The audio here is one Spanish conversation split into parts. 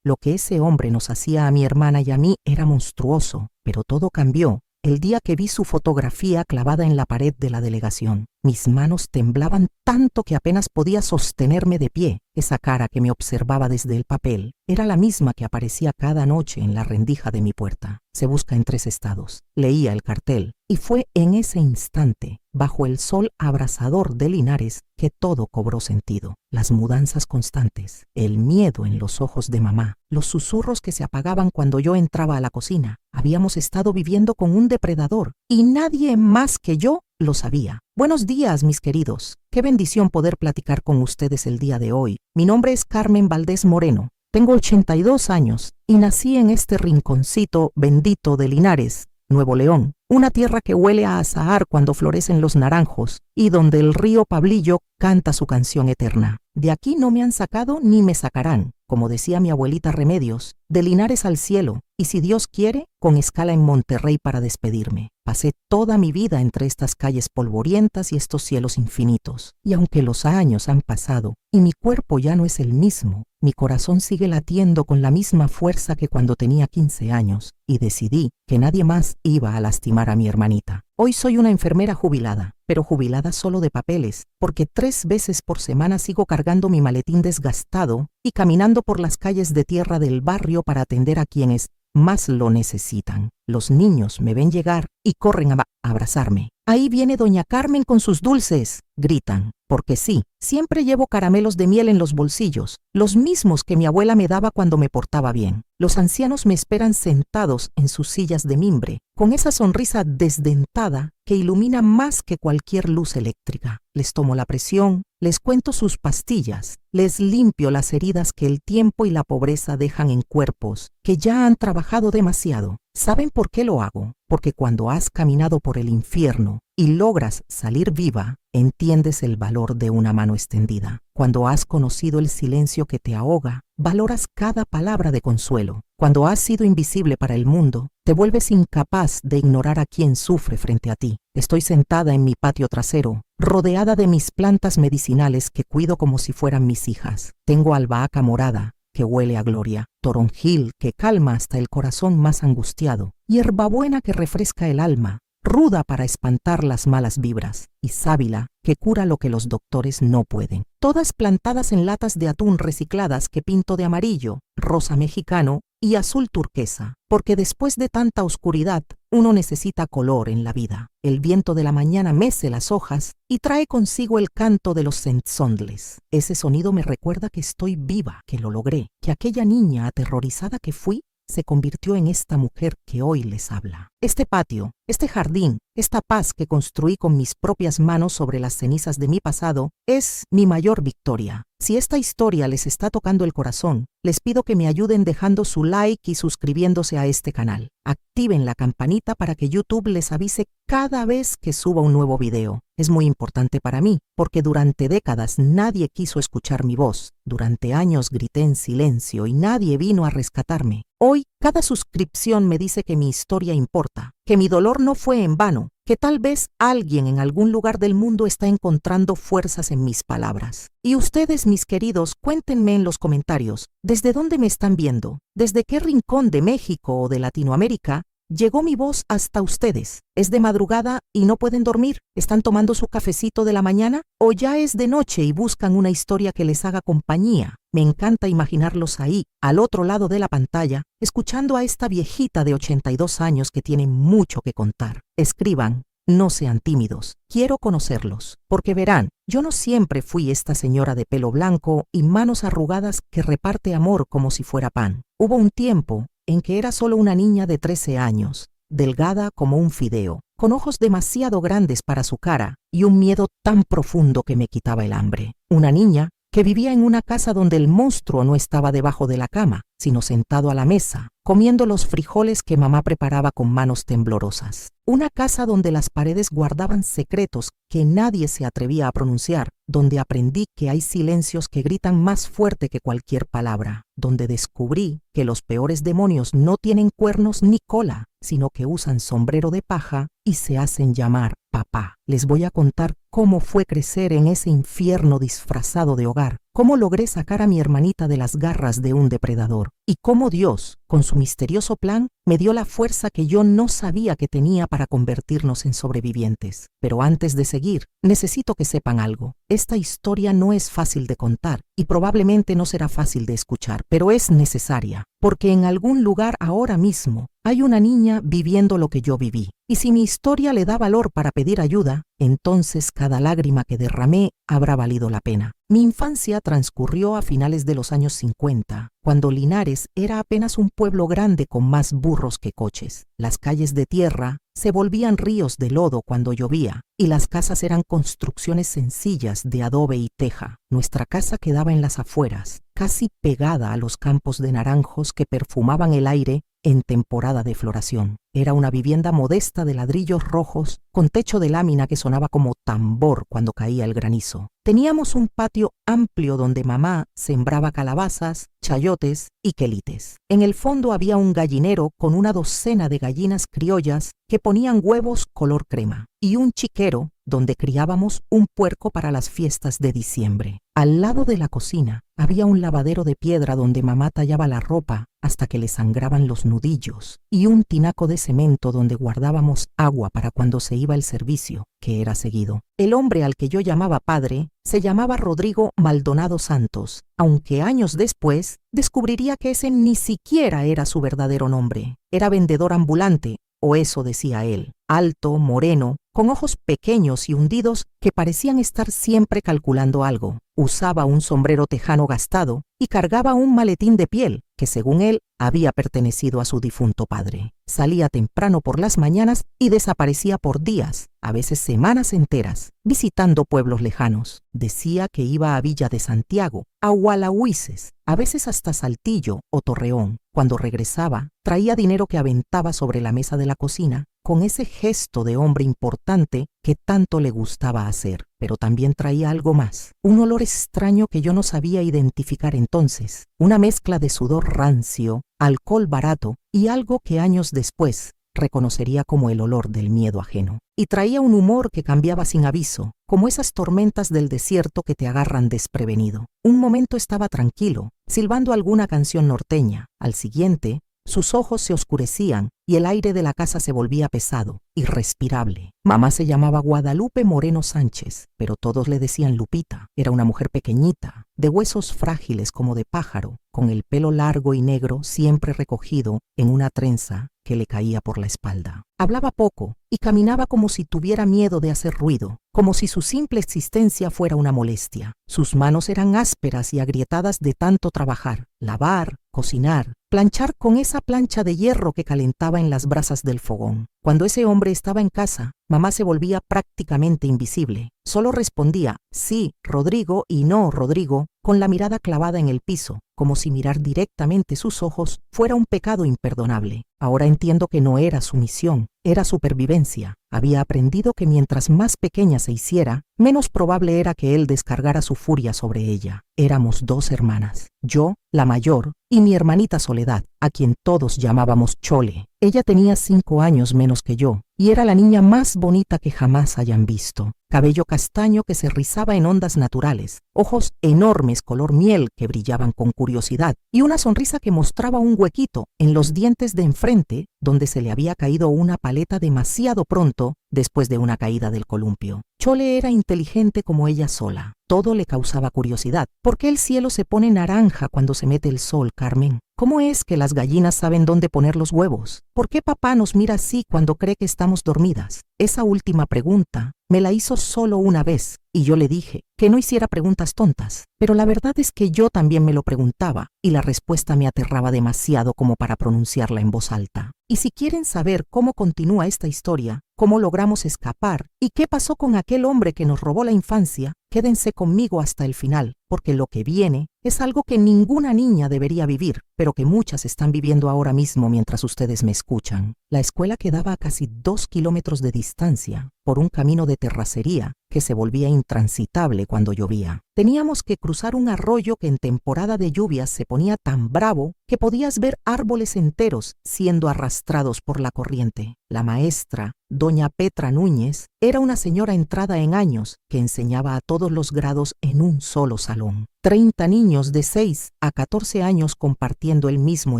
Lo que ese hombre nos hacía a mi hermana y a mí era monstruoso, pero todo cambió el día que vi su fotografía clavada en la pared de la delegación. Mis manos temblaban tanto que apenas podía sostenerme de pie. Esa cara que me observaba desde el papel era la misma que aparecía cada noche en la rendija de mi puerta. Se busca en 3 estados. Leía el cartel y fue en ese instante, bajo el sol abrasador de Linares, que todo cobró sentido. Las mudanzas constantes, el miedo en los ojos de mamá, los susurros que se apagaban cuando yo entraba a la cocina. Habíamos estado viviendo con un depredador y nadie más que yo lo sabía. Buenos días, mis queridos. Qué bendición poder platicar con ustedes el día de hoy. Mi nombre es Carmen Valdés Moreno. Tengo 82 años y nací en este rinconcito bendito de Linares, Nuevo León, una tierra que huele a azahar cuando florecen los naranjos y donde el río Pablillo canta su canción eterna. De aquí no me han sacado ni me sacarán, como decía mi abuelita Remedios, de Linares al cielo, y si Dios quiere, con escala en Monterrey para despedirme. Pasé toda mi vida entre estas calles polvorientas y estos cielos infinitos, y aunque los años han pasado y mi cuerpo ya no es el mismo, mi corazón sigue latiendo con la misma fuerza que cuando tenía 15 años, y decidí que nadie más iba a lastimar a mi hermanita. Hoy soy una enfermera jubilada, pero jubilada solo de papeles, porque 3 veces por semana sigo cargando mi maletín desgastado y caminando por las calles de tierra del barrio para atender a quienes más lo necesitan. Los niños me ven llegar y corren a abrazarme. «Ahí viene doña Carmen con sus dulces», gritan, porque sí, siempre llevo caramelos de miel en los bolsillos, los mismos que mi abuela me daba cuando me portaba bien. Los ancianos me esperan sentados en sus sillas de mimbre, con esa sonrisa desdentada que ilumina más que cualquier luz eléctrica. Les tomo la presión, les cuento sus pastillas, les limpio las heridas que el tiempo y la pobreza dejan en cuerpos que ya han trabajado demasiado. ¿Saben por qué lo hago? Porque cuando has caminado por el infierno y logras salir viva, entiendes el valor de una mano extendida. Cuando has conocido el silencio que te ahoga, valoras cada palabra de consuelo. Cuando has sido invisible para el mundo, te vuelves incapaz de ignorar a quien sufre frente a ti. Estoy sentada en mi patio trasero, rodeada de mis plantas medicinales que cuido como si fueran mis hijas. Tengo albahaca morada, que huele a gloria, toronjil que calma hasta el corazón más angustiado, hierbabuena que refresca el alma, ruda para espantar las malas vibras, y sábila que cura lo que los doctores no pueden. Todas plantadas en latas de atún recicladas que pinto de amarillo, rosa mexicano y azul turquesa, porque después de tanta oscuridad, uno necesita color en la vida. El viento de la mañana mece las hojas y trae consigo el canto de los centzondles. Ese sonido me recuerda que estoy viva, que lo logré, que aquella niña aterrorizada que fui se convirtió en esta mujer que hoy les habla. Este patio, este jardín, esta paz que construí con mis propias manos sobre las cenizas de mi pasado, es mi mayor victoria. Si esta historia les está tocando el corazón, les pido que me ayuden dejando su like y suscribiéndose a este canal. Activen la campanita para que YouTube les avise cada vez que suba un nuevo video. Es muy importante para mí, porque durante décadas nadie quiso escuchar mi voz. Durante años grité en silencio y nadie vino a rescatarme. Hoy, cada suscripción me dice que mi historia importa, que mi dolor no fue en vano, que tal vez alguien en algún lugar del mundo está encontrando fuerzas en mis palabras. Y ustedes, mis queridos, cuéntenme en los comentarios, ¿desde dónde me están viendo? ¿Desde qué rincón de México o de Latinoamérica llegó mi voz hasta ustedes? ¿Es de madrugada y no pueden dormir? ¿Están tomando su cafecito de la mañana? ¿O ya es de noche y buscan una historia que les haga compañía? Me encanta imaginarlos ahí, al otro lado de la pantalla, escuchando a esta viejita de 82 años que tiene mucho que contar. Escriban, no sean tímidos, quiero conocerlos, porque verán, yo no siempre fui esta señora de pelo blanco y manos arrugadas que reparte amor como si fuera pan. Hubo un tiempo en que era solo una niña de 13 años, delgada como un fideo, con ojos demasiado grandes para su cara y un miedo tan profundo que me quitaba el hambre. Una niña que vivía en una casa donde el monstruo no estaba debajo de la cama, sino sentado a la mesa, comiendo los frijoles que mamá preparaba con manos temblorosas. Una casa donde las paredes guardaban secretos que nadie se atrevía a pronunciar, donde aprendí que hay silencios que gritan más fuerte que cualquier palabra, donde descubrí que los peores demonios no tienen cuernos ni cola, sino que usan sombrero de paja y se hacen llamar papá. Les voy a contar cómo fue crecer en ese infierno disfrazado de hogar, cómo logré sacar a mi hermanita de las garras de un depredador, y cómo Dios, con su misterioso plan, me dio la fuerza que yo no sabía que tenía para convertirnos en sobrevivientes. Pero antes de seguir, necesito que sepan algo. Esta historia no es fácil de contar y probablemente no será fácil de escuchar, pero es necesaria, porque en algún lugar ahora mismo hay una niña viviendo lo que yo viví. Y si mi historia le da valor para pedir ayuda, entonces cada lágrima que derramé habrá valido la pena. Mi infancia transcurrió a finales de los años 50, cuando Linares era apenas un pueblo grande con más burros que coches. Las calles de tierra se volvían ríos de lodo cuando llovía, y las casas eran construcciones sencillas de adobe y teja. Nuestra casa quedaba en las afueras, casi pegada a los campos de naranjos que perfumaban el aire en temporada de floración. Era una vivienda modesta de ladrillos rojos, con techo de lámina que sonaba como tambor cuando caía el granizo. Teníamos un patio amplio donde mamá sembraba calabazas, chayotes y quelites. En el fondo había un gallinero con una docena de gallinas criollas que ponían huevos color crema, y un chiquero donde criábamos un puerco para las fiestas de diciembre. Al lado de la cocina había un lavadero de piedra donde mamá tallaba la ropa hasta que le sangraban los nudillos, y un tinaco de cemento donde guardábamos agua para cuando se iba el servicio, que era seguido. El hombre al que yo llamaba padre se llamaba Rodrigo Maldonado Santos, aunque años después descubriría que ese ni siquiera era su verdadero nombre. Era vendedor ambulante, o eso decía él, alto, moreno, con ojos pequeños y hundidos que parecían estar siempre calculando algo. Usaba un sombrero tejano gastado y cargaba un maletín de piel que, según él, había pertenecido a su difunto padre. Salía temprano por las mañanas y desaparecía por días, a veces semanas enteras, visitando pueblos lejanos. Decía que iba a Villa de Santiago, a Hualahuises, a veces hasta Saltillo o Torreón. Cuando regresaba, traía dinero que aventaba sobre la mesa de la cocina con ese gesto de hombre importante que tanto le gustaba hacer. Pero también traía algo más, un olor extraño que yo no sabía identificar entonces, una mezcla de sudor rancio, alcohol barato y algo que años después reconocería como el olor del miedo ajeno. Y traía un humor que cambiaba sin aviso, como esas tormentas del desierto que te agarran desprevenido. Un momento estaba tranquilo, silbando alguna canción norteña. Al siguiente, sus ojos se oscurecían y el aire de la casa se volvía pesado, irrespirable. Mamá se llamaba Guadalupe Moreno Sánchez, pero todos le decían Lupita. Era una mujer pequeñita, de huesos frágiles como de pájaro, con el pelo largo y negro siempre recogido en una trenza que le caía por la espalda. Hablaba poco y caminaba como si tuviera miedo de hacer ruido, como si su simple existencia fuera una molestia. Sus manos eran ásperas y agrietadas de tanto trabajar, lavar, cocinar, planchar con esa plancha de hierro que calentaba en las brasas del fogón. Cuando ese hombre estaba en casa, mamá se volvía prácticamente invisible. Solo respondía sí, Rodrigo, y no, Rodrigo, con la mirada clavada en el piso, como si mirar directamente sus ojos fuera un pecado imperdonable. Ahora entiendo que no era su misión, era supervivencia. Había aprendido que mientras más pequeña se hiciera, menos probable era que él descargara su furia sobre ella. Éramos dos hermanas, yo, la mayor, y mi hermanita Soledad, a quien todos llamábamos Chole. Ella tenía 5 años menos que yo, y era la niña más bonita que jamás hayan visto. Cabello castaño que se rizaba en ondas naturales, ojos enormes color miel que brillaban con curiosidad, y una sonrisa que mostraba un huequito en los dientes de enfrente donde se le había caído una paleta demasiado pronto después de una caída del columpio. Chole era inteligente como ella sola. Todo le causaba curiosidad. ¿Por qué el cielo se pone naranja cuando se mete el sol, Carmen? ¿Cómo es que las gallinas saben dónde poner los huevos? ¿Por qué papá nos mira así cuando cree que estamos dormidas? Esa última pregunta me la hizo solo una vez y yo le dije que no hiciera preguntas tontas. Pero la verdad es que yo también me lo preguntaba y la respuesta me aterraba demasiado como para pronunciarla en voz alta. Y si quieren saber cómo continúa esta historia, cómo logramos escapar y qué pasó con aquel hombre que nos robó la infancia, quédense conmigo hasta el final, porque lo que viene es algo que ninguna niña debería vivir, pero que muchas están viviendo ahora mismo mientras ustedes me escuchan. La escuela quedaba a casi 2 kilómetros de distancia, por un camino de terracería que se volvía intransitable cuando llovía. Teníamos que cruzar un arroyo que en temporada de lluvias se ponía tan bravo que podías ver árboles enteros siendo arrastrados por la corriente. La maestra, doña Petra Núñez, era una señora entrada en años que enseñaba a todos los grados en un solo salón. 30 niños de 6 a 14 años compartiendo el mismo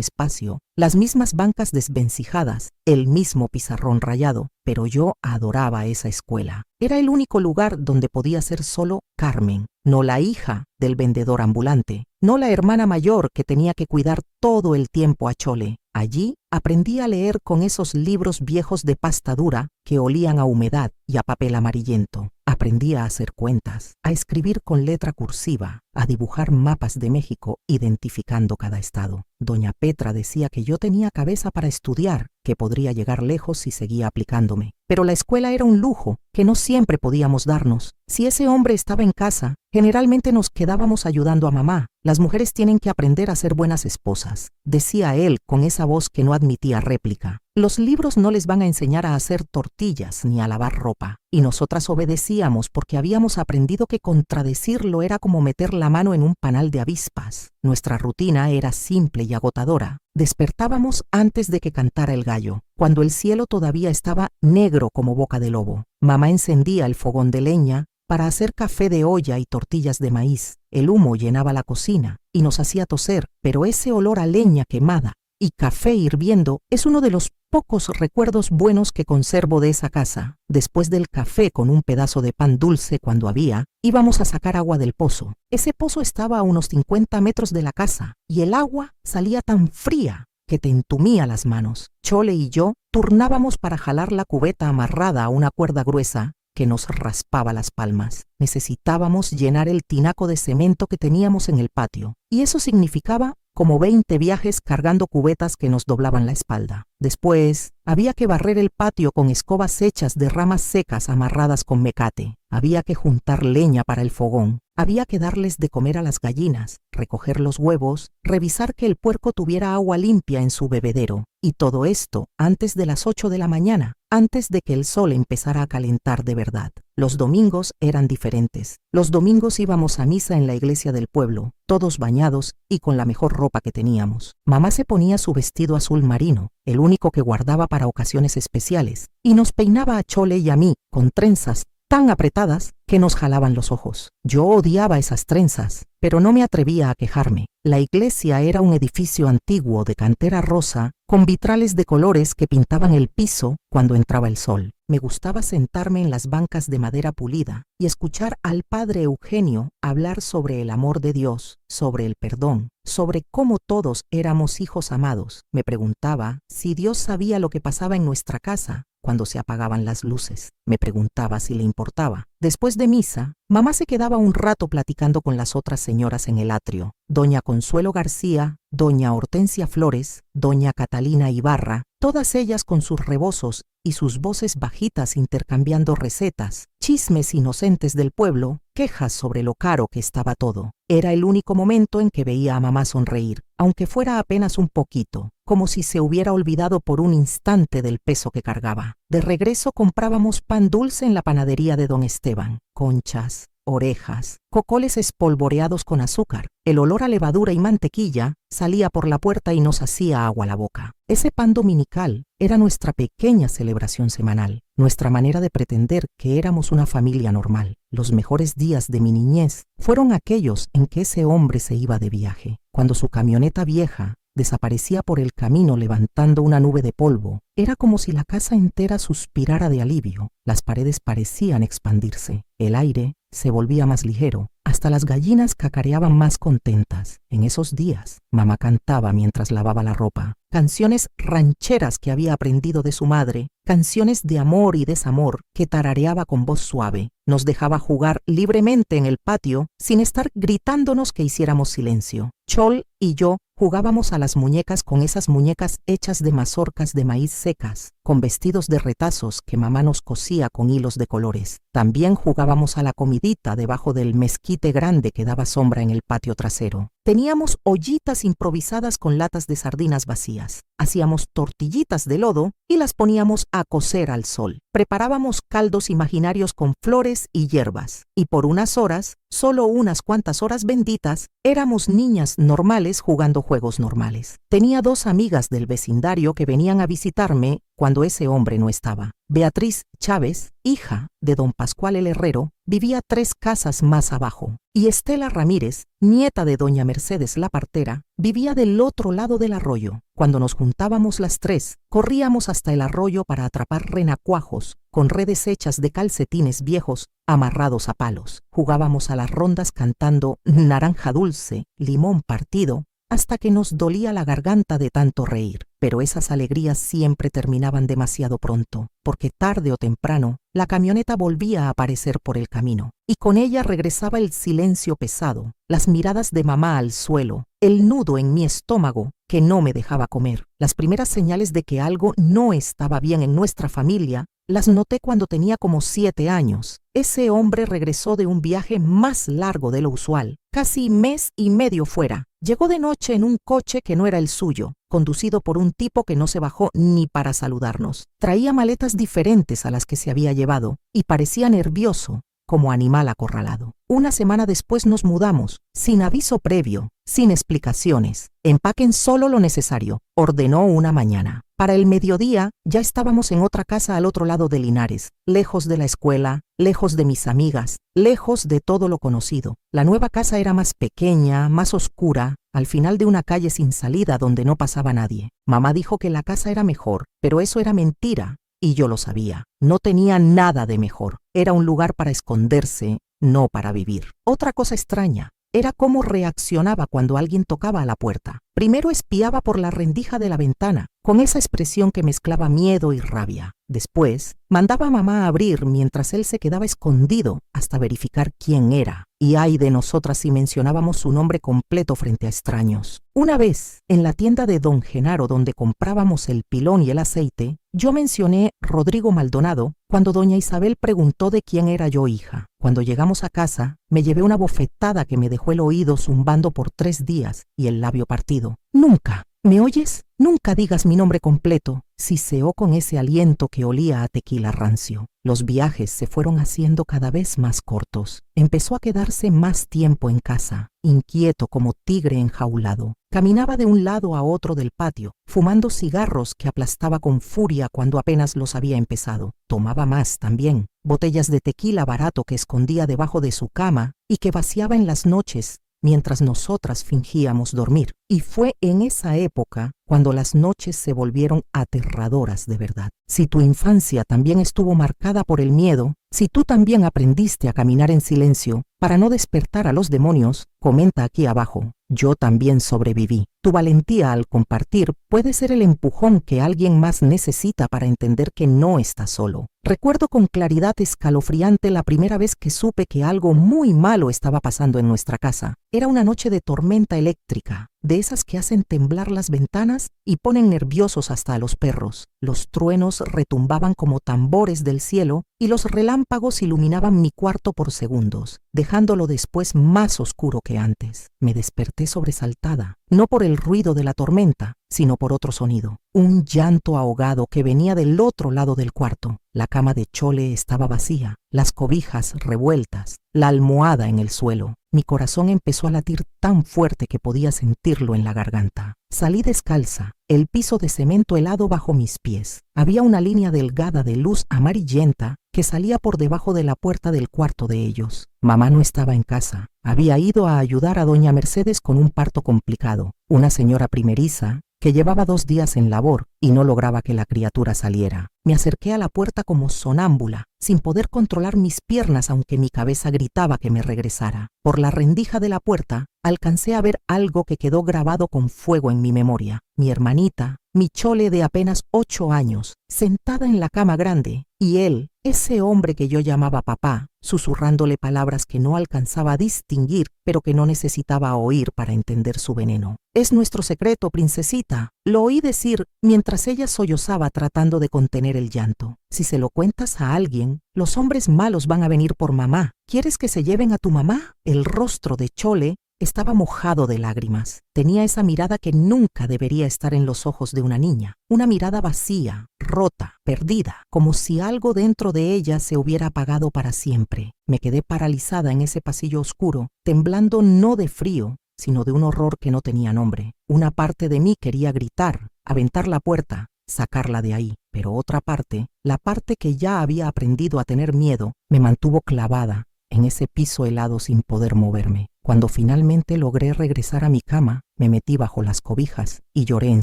espacio, las mismas bancas desvencijadas, el mismo pizarrón rayado, pero yo adoraba esa escuela. Era el único lugar donde podía ser solo Carmen, no la hija del vendedor ambulante, no la hermana mayor que tenía que cuidar todo el tiempo a Chole. Allí aprendí a leer con esos libros viejos de pasta dura que olían a humedad y a papel amarillento. Aprendí a hacer cuentas, a escribir con letra cursiva, a dibujar mapas de México identificando cada estado. Doña Petra decía que yo tenía cabeza para estudiar, que podría llegar lejos si seguía aplicándome. Pero la escuela era un lujo que no siempre podíamos darnos. Si ese hombre estaba en casa, generalmente nos quedábamos ayudando a mamá. Las mujeres tienen que aprender a ser buenas esposas, decía él con esa voz que no admitía réplica. Los libros no les van a enseñar a hacer tortillas ni a lavar ropa. Y nosotras obedecíamos porque habíamos aprendido que contradecirlo era como meter la mano en un panal de avispas. Nuestra rutina era simple y agotadora. Despertábamos antes de que cantara el gallo, cuando el cielo todavía estaba negro como boca de lobo. Mamá encendía el fogón de leña para hacer café de olla y tortillas de maíz. El humo llenaba la cocina y nos hacía toser, pero ese olor a leña quemada y café hirviendo es uno de los pocos recuerdos buenos que conservo de esa casa. Después del café con un pedazo de pan dulce cuando había, íbamos a sacar agua del pozo. Ese pozo estaba a unos 50 metros de la casa y el agua salía tan fría que te entumía las manos. Chole y yo turnábamos para jalar la cubeta amarrada a una cuerda gruesa que nos raspaba las palmas. Necesitábamos llenar el tinaco de cemento que teníamos en el patio, y eso significaba como 20 viajes cargando cubetas que nos doblaban la espalda. Después, había que barrer el patio con escobas hechas de ramas secas amarradas con mecate. Había que juntar leña para el fogón. Había que darles de comer a las gallinas, recoger los huevos, revisar que el puerco tuviera agua limpia en su bebedero. Y todo esto antes de las 8 de la mañana, antes de que el sol empezara a calentar de verdad. Los domingos eran diferentes. Los domingos íbamos a misa en la iglesia del pueblo, todos bañados y con la mejor ropa que teníamos. Mamá se ponía su vestido azul marino, el único que guardaba para ocasiones especiales, y nos peinaba a Chole y a mí con trenzas tan apretadas que nos jalaban los ojos. Yo odiaba esas trenzas, pero no me atrevía a quejarme. La iglesia era un edificio antiguo de cantera rosa con vitrales de colores que pintaban el piso cuando entraba el sol. Me gustaba sentarme en las bancas de madera pulida y escuchar al padre Eugenio hablar sobre el amor de Dios, sobre el perdón, sobre cómo todos éramos hijos amados. Me preguntaba si Dios sabía lo que pasaba en nuestra casa cuando se apagaban las luces. Me preguntaba si le importaba. Después de misa, mamá se quedaba un rato platicando con las otras señoras en el atrio. Doña Consuelo García, doña Hortensia Flores, doña Catalina Ibarra, todas ellas con sus rebozos y sus voces bajitas intercambiando recetas, chismes inocentes del pueblo, quejas sobre lo caro que estaba todo. Era el único momento en que veía a mamá sonreír, aunque fuera apenas un poquito, como si se hubiera olvidado por un instante del peso que cargaba. De regreso comprábamos pan dulce en la panadería de don Esteban, conchas, orejas, cocoles espolvoreados con azúcar. El olor a levadura y mantequilla salía por la puerta y nos hacía agua la boca. Ese pan dominical era nuestra pequeña celebración semanal, nuestra manera de pretender que éramos una familia normal. Los mejores días de mi niñez fueron aquellos en que ese hombre se iba de viaje, cuando su camioneta vieja desaparecía por el camino levantando una nube de polvo. Era como si la casa entera suspirara de alivio. Las paredes parecían expandirse. El aire se volvía más ligero. Hasta las gallinas cacareaban más contentas. En esos días, mamá cantaba mientras lavaba la ropa. Canciones rancheras que había aprendido de su madre. Canciones de amor y desamor que tarareaba con voz suave. Nos dejaba jugar libremente en el patio sin estar gritándonos que hiciéramos silencio. Chol y yo jugábamos a las muñecas con esas muñecas hechas de mazorcas de maíz secas, con vestidos de retazos que mamá nos cosía con hilos de colores. También jugábamos a la comidita debajo del mezquite escondite grande que daba sombra en el patio trasero. Teníamos ollitas improvisadas con latas de sardinas vacías. Hacíamos tortillitas de lodo y las poníamos a cocer al sol. Preparábamos caldos imaginarios con flores y hierbas. Y por unas horas, solo unas cuantas horas benditas, éramos niñas normales jugando juegos normales. Tenía 2 amigas del vecindario que venían a visitarme cuando ese hombre no estaba. Beatriz Chávez, hija de don Pascual el Herrero, vivía 3 casas más abajo. Y Estela Ramírez, nieta de doña Mercedes la partera, vivía del otro lado del arroyo. Cuando nos juntábamos las 3, corríamos hasta el arroyo para atrapar renacuajos con redes hechas de calcetines viejos amarrados a palos. Jugábamos a las rondas cantando Naranja dulce, limón partido, hasta que nos dolía la garganta de tanto reír. Pero esas alegrías siempre terminaban demasiado pronto, porque tarde o temprano la camioneta volvía a aparecer por el camino, y con ella regresaba el silencio pesado, las miradas de mamá al suelo, el nudo en mi estómago que no me dejaba comer. Las primeras señales de que algo no estaba bien en nuestra familia las noté cuando tenía como 7 años. Ese hombre regresó de un viaje más largo de lo usual, casi mes y medio fuera. Llegó de noche en un coche que no era el suyo, conducido por un tipo que no se bajó ni para saludarnos. Traía maletas diferentes a las que se había llevado y parecía nervioso, como animal acorralado. Una semana después nos mudamos, sin aviso previo, sin explicaciones. Empaquen solo lo necesario, ordenó una mañana. Para el mediodía ya estábamos en otra casa al otro lado de Linares, lejos de la escuela, lejos de mis amigas, lejos de todo lo conocido. La nueva casa era más pequeña, más oscura, al final de una calle sin salida donde no pasaba nadie. Mamá dijo que la casa era mejor, pero eso era mentira. Y yo lo sabía. No tenía nada de mejor. Era un lugar para esconderse, no para vivir. Otra cosa extraña era cómo reaccionaba cuando alguien tocaba a la puerta. Primero espiaba por la rendija de la ventana, con esa expresión que mezclaba miedo y rabia. Después, mandaba a mamá a abrir mientras él se quedaba escondido hasta verificar quién era. Y ay de nosotras si mencionábamos su nombre completo frente a extraños. Una vez, en la tienda de don Genaro donde comprábamos el pilón y el aceite, yo mencioné Rodrigo Maldonado cuando doña Isabel preguntó de quién era yo hija. Cuando llegamos a casa, me llevé una bofetada que me dejó el oído zumbando por 3 días y el labio partido. Nunca, ¿me oyes? Nunca digas mi nombre completo, siseó con ese aliento que olía a tequila rancio. Los viajes se fueron haciendo cada vez más cortos. Empezó a quedarse más tiempo en casa, inquieto como tigre enjaulado. Caminaba de un lado a otro del patio, fumando cigarros que aplastaba con furia cuando apenas los había empezado. Tomaba más también, botellas de tequila barato que escondía debajo de su cama y que vaciaba en las noches mientras nosotras fingíamos dormir. Y fue en esa época cuando las noches se volvieron aterradoras de verdad. Si tu infancia también estuvo marcada por el miedo, si tú también aprendiste a caminar en silencio para no despertar a los demonios, comenta aquí abajo. Yo también sobreviví. Tu valentía al compartir puede ser el empujón que alguien más necesita para entender que no está solo. Recuerdo con claridad escalofriante la primera vez que supe que algo muy malo estaba pasando en nuestra casa. Era una noche de tormenta eléctrica, de esas que hacen temblar las ventanas y ponen nerviosos hasta a los perros. Los truenos retumbaban como tambores del cielo y los relámpagos iluminaban mi cuarto por segundos, dejándolo después más oscuro que antes. Me desperté sobresaltada, no por el ruido de la tormenta, sino por otro sonido, un llanto ahogado que venía del otro lado del cuarto. La cama de Chole estaba vacía, las cobijas revueltas, la almohada en el suelo. Mi corazón empezó a latir tan fuerte que podía sentirlo en la garganta. Salí descalza, el piso de cemento helado bajo mis pies. Había una línea delgada de luz amarillenta que salía por debajo de la puerta del cuarto de ellos. Mamá no estaba en casa. Había ido a ayudar a doña Mercedes con un parto complicado. Una señora primeriza que llevaba 2 días en labor y no lograba que la criatura saliera. Me acerqué a la puerta como sonámbula, sin poder controlar mis piernas aunque mi cabeza gritaba que me regresara. Por la rendija de la puerta, alcancé a ver algo que quedó grabado con fuego en mi memoria. Mi hermanita, mi Chole de apenas 8 años, sentada en la cama grande, y él, ese hombre que yo llamaba papá, susurrándole palabras que no alcanzaba a distinguir, pero que no necesitaba oír para entender su veneno. «Es nuestro secreto, princesita», lo oí decir mientras ella sollozaba tratando de contener el llanto. «Si se lo cuentas a alguien, los hombres malos van a venir por mamá. ¿Quieres que se lleven a tu mamá?» El rostro de Chole estaba mojado de lágrimas. Tenía esa mirada que nunca debería estar en los ojos de una niña. Una mirada vacía, rota, perdida, como si algo dentro de ella se hubiera apagado para siempre. Me quedé paralizada en ese pasillo oscuro, temblando no de frío, sino de un horror que no tenía nombre. Una parte de mí quería gritar, aventar la puerta, sacarla de ahí, pero otra parte, la parte que ya había aprendido a tener miedo, me mantuvo clavada en ese piso helado sin poder moverme. Cuando finalmente logré regresar a mi cama, me metí bajo las cobijas y lloré en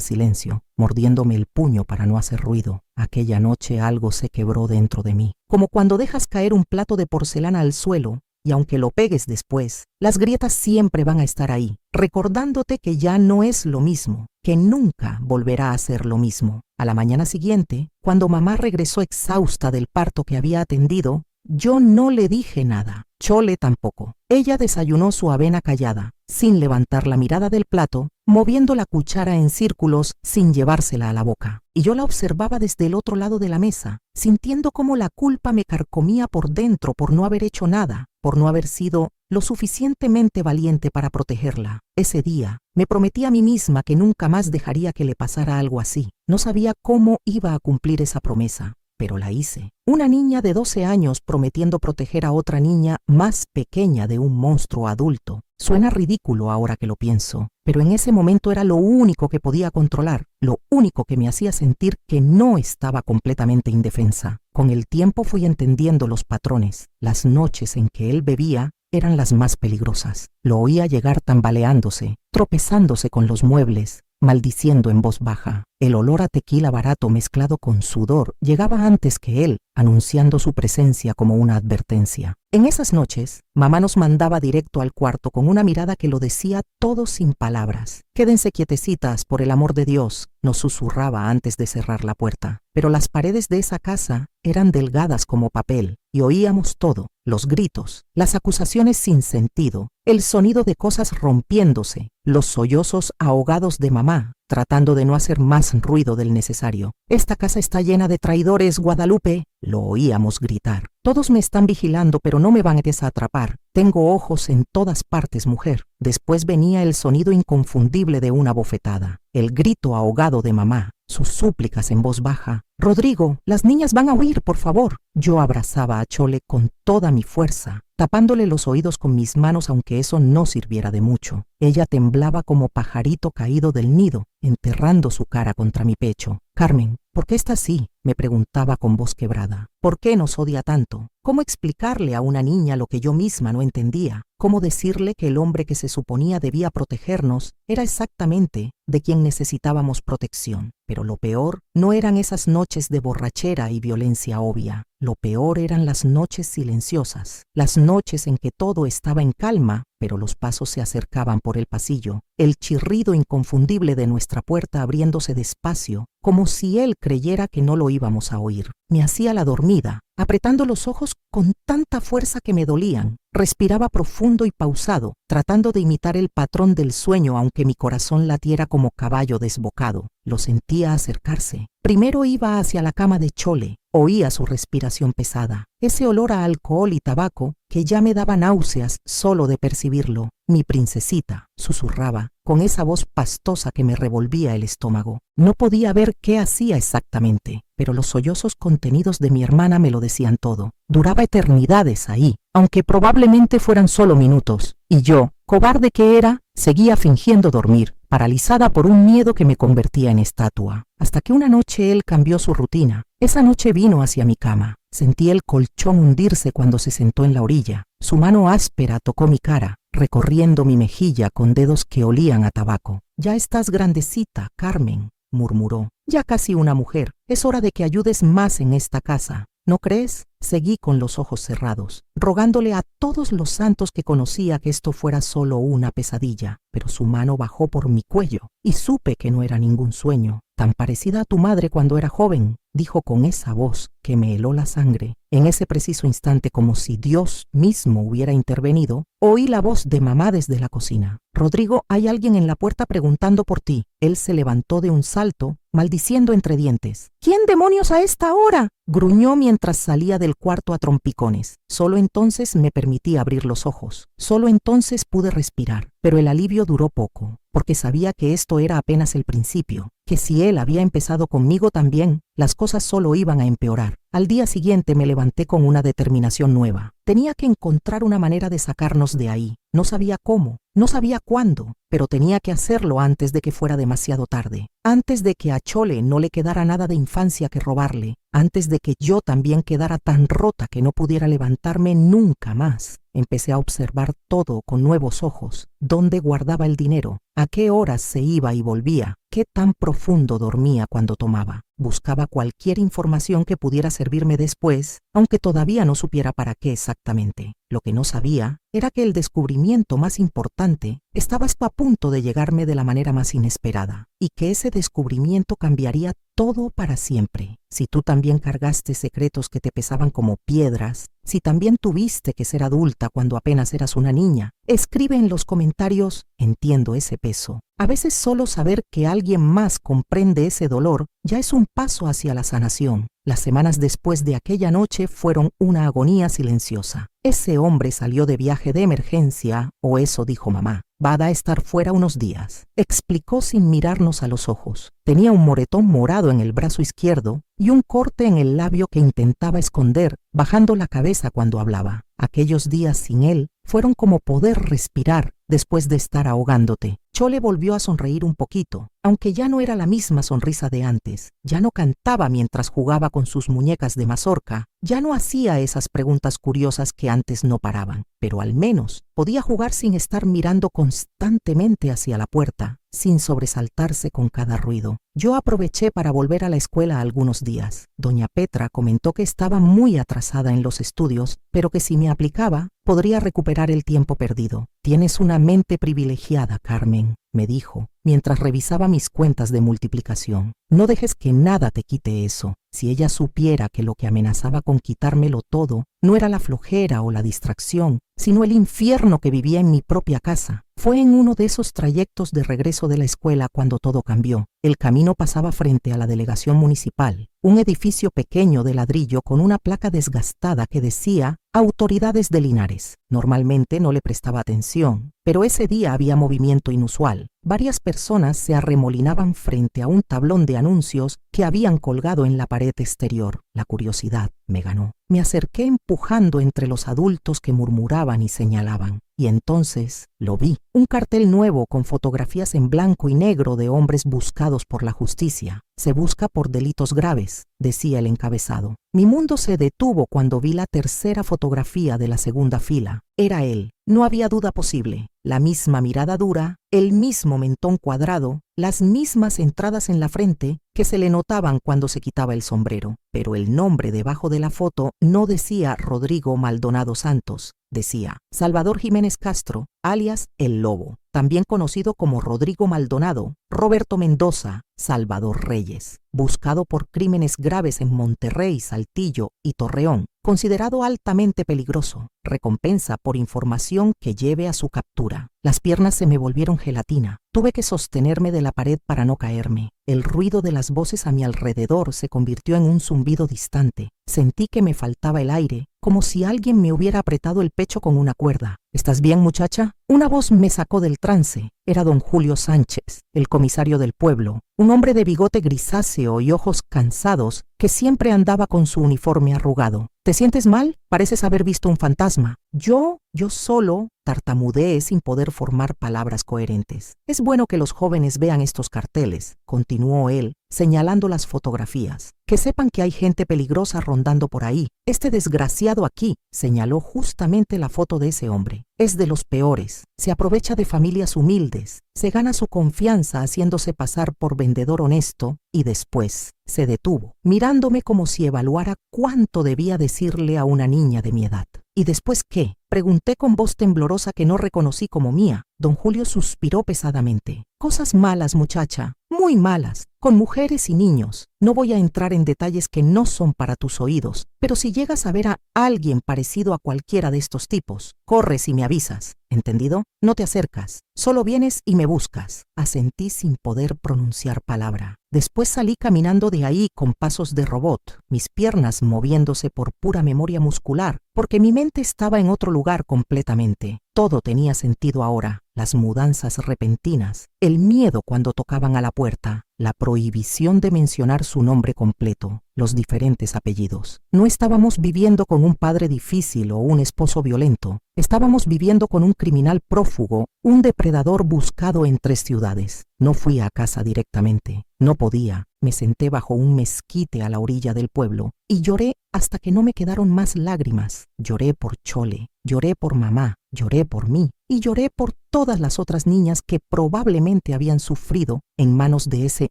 silencio, mordiéndome el puño para no hacer ruido. Aquella noche algo se quebró dentro de mí, como cuando dejas caer un plato de porcelana al suelo, y aunque lo pegues después, las grietas siempre van a estar ahí, recordándote que ya no es lo mismo, que nunca volverá a ser lo mismo. A la mañana siguiente, cuando mamá regresó exhausta del parto que había atendido, yo no le dije nada. Chole tampoco. Ella desayunó su avena callada, sin levantar la mirada del plato, moviendo la cuchara en círculos sin llevársela a la boca. Y yo la observaba desde el otro lado de la mesa, sintiendo cómo la culpa me carcomía por dentro por no haber hecho nada, por no haber sido lo suficientemente valiente para protegerla. Ese día, me prometí a mí misma que nunca más dejaría que le pasara algo así. No sabía cómo iba a cumplir esa promesa, pero la hice. Una niña de 12 años prometiendo proteger a otra niña más pequeña de un monstruo adulto. Suena ridículo ahora que lo pienso, pero en ese momento era lo único que podía controlar, lo único que me hacía sentir que no estaba completamente indefensa. Con el tiempo fui entendiendo los patrones. Las noches en que él bebía eran las más peligrosas. Lo oía llegar tambaleándose, tropezándose con los muebles, maldiciendo en voz baja. El olor a tequila barato mezclado con sudor llegaba antes que él, anunciando su presencia como una advertencia. En esas noches, mamá nos mandaba directo al cuarto con una mirada que lo decía todo sin palabras. «Quédense quietecitas, por el amor de Dios», nos susurraba antes de cerrar la puerta. Pero las paredes de esa casa eran delgadas como papel y oíamos todo, los gritos, las acusaciones sin sentido, el sonido de cosas rompiéndose, los sollozos ahogados de mamá, tratando de no hacer más ruido del necesario. «Esta casa está llena de traidores, Guadalupe», lo oíamos gritar. «Todos me están vigilando, pero no me van a atrapar. Tengo ojos en todas partes, mujer». Después venía el sonido inconfundible de una bofetada, el grito ahogado de mamá, sus súplicas en voz baja. «Rodrigo, las niñas van a huir, por favor». Yo abrazaba a Chole con toda mi fuerza, tapándole los oídos con mis manos aunque eso no sirviera de mucho. Ella temblaba como pajarito caído del nido, enterrando su cara contra mi pecho. «Carmen, ¿por qué está así?», me preguntaba con voz quebrada. «¿Por qué nos odia tanto? ¿Cómo explicarle a una niña lo que yo misma no entendía? ¿Cómo decirle que el hombre que se suponía debía protegernos era exactamente de quien necesitábamos protección? Pero lo peor no eran esas noches de borrachera y violencia obvia. Lo peor eran las noches silenciosas, las noches en que todo estaba en calma, pero los pasos se acercaban por el pasillo, el chirrido inconfundible de nuestra puerta abriéndose despacio, como si él creyera que no lo íbamos a oír. Me hacía la dormida, apretando los ojos con tanta fuerza que me dolían. Respiraba profundo y pausado, tratando de imitar el patrón del sueño aunque mi corazón latiera como caballo desbocado. Lo sentía acercarse. Primero iba hacia la cama de Chole. Oía su respiración pesada, ese olor a alcohol y tabaco que ya me daba náuseas solo de percibirlo. «Mi princesita», susurraba, con esa voz pastosa que me revolvía el estómago. No podía ver qué hacía exactamente, pero los sollozos contenidos de mi hermana me lo decían todo. Duraba eternidades ahí, aunque probablemente fueran solo minutos, y yo, cobarde que era, seguía fingiendo dormir, paralizada por un miedo que me convertía en estatua. Hasta que una noche él cambió su rutina. Esa noche vino hacia mi cama. Sentí el colchón hundirse cuando se sentó en la orilla. Su mano áspera tocó mi cara, recorriendo mi mejilla con dedos que olían a tabaco. «Ya estás grandecita, Carmen», murmuró. «Ya casi una mujer. Es hora de que ayudes más en esta casa». ¿no crees? Seguí con los ojos cerrados, rogándole a todos los santos que conocía que esto fuera solo una pesadilla, pero su mano bajó por mi cuello y supe que no era ningún sueño. Tan parecida a tu madre cuando era joven, dijo con esa voz que me heló la sangre. En ese preciso instante, como si Dios mismo hubiera intervenido, oí la voz de mamá desde la cocina. Rodrigo, hay alguien en la puerta preguntando por ti. Él se levantó de un salto, maldiciendo entre dientes. ¿Quién demonios a esta hora?, gruñó mientras salía del cuarto a trompicones. Solo entonces me permití abrir los ojos. Solo entonces pude respirar. Pero el alivio duró poco, porque sabía que esto era apenas el principio, que si él había empezado conmigo también, las cosas solo iban a empeorar. Al día siguiente me levanté con una determinación nueva. Tenía que encontrar una manera de sacarnos de ahí. No sabía cómo, no sabía cuándo, pero tenía que hacerlo antes de que fuera demasiado tarde. Antes de que a Chole no le quedara nada de infancia que robarle. Antes de que yo también quedara tan rota que no pudiera levantarme nunca más. Empecé a observar todo con nuevos ojos. ¿Dónde guardaba el dinero? ¿A qué horas se iba y volvía? ¿Qué tan profundo dormía cuando tomaba? Buscaba cualquier información que pudiera servirme después, aunque todavía no supiera para qué exactamente. Lo que no sabía era que el descubrimiento más importante estaba a punto de llegarme de la manera más inesperada, y que ese descubrimiento cambiaría todo para siempre. Si tú también cargaste secretos que te pesaban como piedras, si también tuviste que ser adulta cuando apenas eras una niña, escribe en los comentarios, entiendo ese peso. A veces solo saber que alguien más comprende ese dolor ya es un paso hacia la sanación. Las semanas después de aquella noche fueron una agonía silenciosa. Ese hombre salió de viaje de emergencia, o eso dijo mamá. Va a estar fuera unos días, explicó sin mirarnos a los ojos. Tenía un moretón morado en el brazo izquierdo y un corte en el labio que intentaba esconder, bajando la cabeza cuando hablaba. Aquellos días sin él fueron como poder respirar después de estar ahogándote. Chole volvió a sonreír un poquito, aunque ya no era la misma sonrisa de antes. Ya no cantaba mientras jugaba con sus muñecas de mazorca. Ya no hacía esas preguntas curiosas que antes no paraban. Pero al menos podía jugar sin estar mirando constantemente hacia la puerta, sin sobresaltarse con cada ruido. Yo aproveché para volver a la escuela algunos días. Doña Petra comentó que estaba muy atrasada en los estudios, pero que si me aplicaba, podría recuperar el tiempo perdido. Tienes una mente privilegiada, Carmen, me dijo, mientras revisaba mis cuentas de multiplicación. No dejes que nada te quite eso. Si ella supiera que lo que amenazaba con quitármelo todo no era la flojera o la distracción, sino el infierno que vivía en mi propia casa. Fue en uno de esos trayectos de regreso de la escuela cuando todo cambió. El camino pasaba frente a la delegación municipal, un edificio pequeño de ladrillo con una placa desgastada que decía Autoridades de Linares. Normalmente no le prestaba atención, pero ese día había movimiento inusual. Varias personas se arremolinaban frente a un tablón de anuncios que habían colgado en la pared exterior. La curiosidad me ganó. Me acerqué empujando entre los adultos que murmuraban y señalaban. Y entonces lo vi. Un cartel nuevo con fotografías en blanco y negro de hombres buscados por la justicia. Se busca por delitos graves, decía el encabezado. Mi mundo se detuvo cuando vi la tercera fotografía de la segunda fila. Era él. No había duda posible. La misma mirada dura, el mismo mentón cuadrado, las mismas entradas en la frente que se le notaban cuando se quitaba el sombrero. Pero el nombre debajo de la foto no decía Rodrigo Maldonado Santos, decía Salvador Jiménez Castro, alias El Lobo, también conocido como Rodrigo Maldonado, Roberto Mendoza, Salvador Reyes, buscado por crímenes graves en Monterrey, Saltillo y Torreón, considerado altamente peligroso, recompensa por información que lleve a su captura. Las piernas se me volvieron gelatina. Tuve que sostenerme de la pared para no caerme. El ruido de las voces a mi alrededor se convirtió en un zumbido distante. Sentí que me faltaba el aire, como si alguien me hubiera apretado el pecho con una cuerda. ¿Estás bien, muchacha? Una voz me sacó del trance. Era don Julio Sánchez, el comisario del pueblo, un hombre de bigote grisáceo y ojos cansados que siempre andaba con su uniforme arrugado. ¿Te sientes mal? Pareces haber visto un fantasma. Yo solo tartamudeé sin poder formar palabras coherentes. Es bueno que los jóvenes vean estos carteles, continuó él, señalando las fotografías. Que sepan que hay gente peligrosa rondando por ahí. Este desgraciado aquí, señaló justamente la foto de ese hombre. es de los peores. Se aprovecha de familias humildes, se gana su confianza haciéndose pasar por vendedor honesto y después se detuvo, mirándome como si evaluara cuánto debía decirle a una niña de mi edad. ¿Y después qué? Pregunté con voz temblorosa que no reconocí como mía. Don Julio suspiró pesadamente. Cosas malas, muchacha, muy malas, con mujeres y niños. No voy a entrar en detalles que no son para tus oídos, pero si llegas a ver a alguien parecido a cualquiera de estos tipos, corres y me avisas. ¿Entendido? No te acercas, solo vienes y me buscas. Asentí sin poder pronunciar palabra. Después salí caminando de ahí con pasos de robot, mis piernas moviéndose por pura memoria muscular, porque mi mente estaba en otro lugar completamente. Todo tenía sentido ahora, las mudanzas repentinas, el miedo cuando tocaban a la puerta, la prohibición de mencionar su nombre completo, los diferentes apellidos. No estábamos viviendo con un padre difícil o un esposo violento, estábamos viviendo con un criminal prófugo, un depredador buscado en 3 ciudades. No fui a casa directamente, no podía. Me senté bajo un mezquite a la orilla del pueblo y lloré hasta que no me quedaron más lágrimas. Lloré por Chole, lloré por mamá, lloré por mí y lloré por todas las otras niñas que probablemente habían sufrido en manos de ese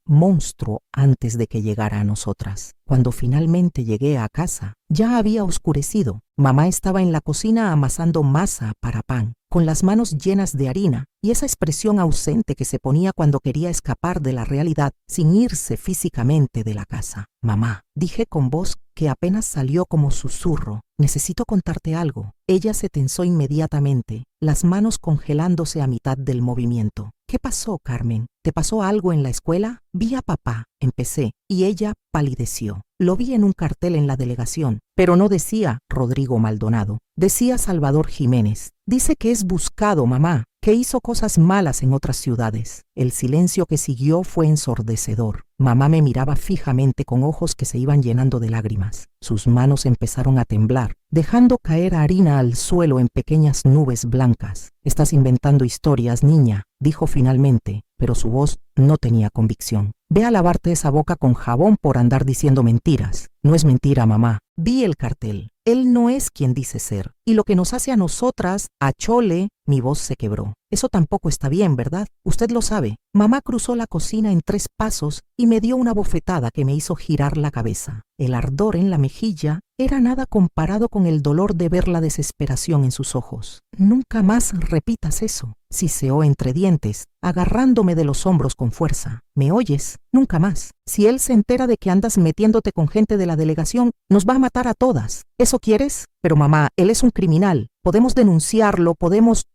monstruo antes de que llegara a nosotras. Cuando finalmente llegué a casa, ya había oscurecido. Mamá estaba en la cocina amasando masa para pan, con las manos llenas de harina y esa expresión ausente que se ponía cuando quería escapar de la realidad sin irse físicamente de la casa. Mamá, dije con voz que apenas salió como susurro, necesito contarte algo. Ella se tensó inmediatamente, las manos congelándose a mitad del movimiento. ¿Qué pasó, Carmen? ¿Te pasó algo en la escuela? Vi a papá, empecé, y ella palideció. Lo vi en un cartel en la delegación, pero no decía Rodrigo Maldonado, decía Salvador Jiménez. Dice que es buscado, mamá, que hizo cosas malas en otras ciudades. El silencio que siguió fue ensordecedor. Mamá me miraba fijamente con ojos que se iban llenando de lágrimas. Sus manos empezaron a temblar, dejando caer harina al suelo en pequeñas nubes blancas. Estás inventando historias, niña, dijo finalmente, pero su voz no tenía convicción. Ve a lavarte esa boca con jabón por andar diciendo mentiras. No es mentira, mamá. Vi el cartel. Él no es quien dice ser. Y lo que nos hace a nosotras, a Chole, mi voz se quebró. Eso tampoco está bien, ¿verdad? Usted lo sabe. Mamá cruzó la cocina en 3 pasos y me dio una bofetada que me hizo girar la cabeza. El ardor en la mejilla era nada comparado con el dolor de ver la desesperación en sus ojos. Nunca más repitas eso, siseó entre dientes, agarrándome de los hombros con fuerza. ¿Me oyes? Nunca más. Si él se entera de que andas metiéndote con gente de la delegación, nos va a matar a todas. ¿Eso quieres? Pero mamá, él es un criminal. Podemos denunciarlo, ¿Podemos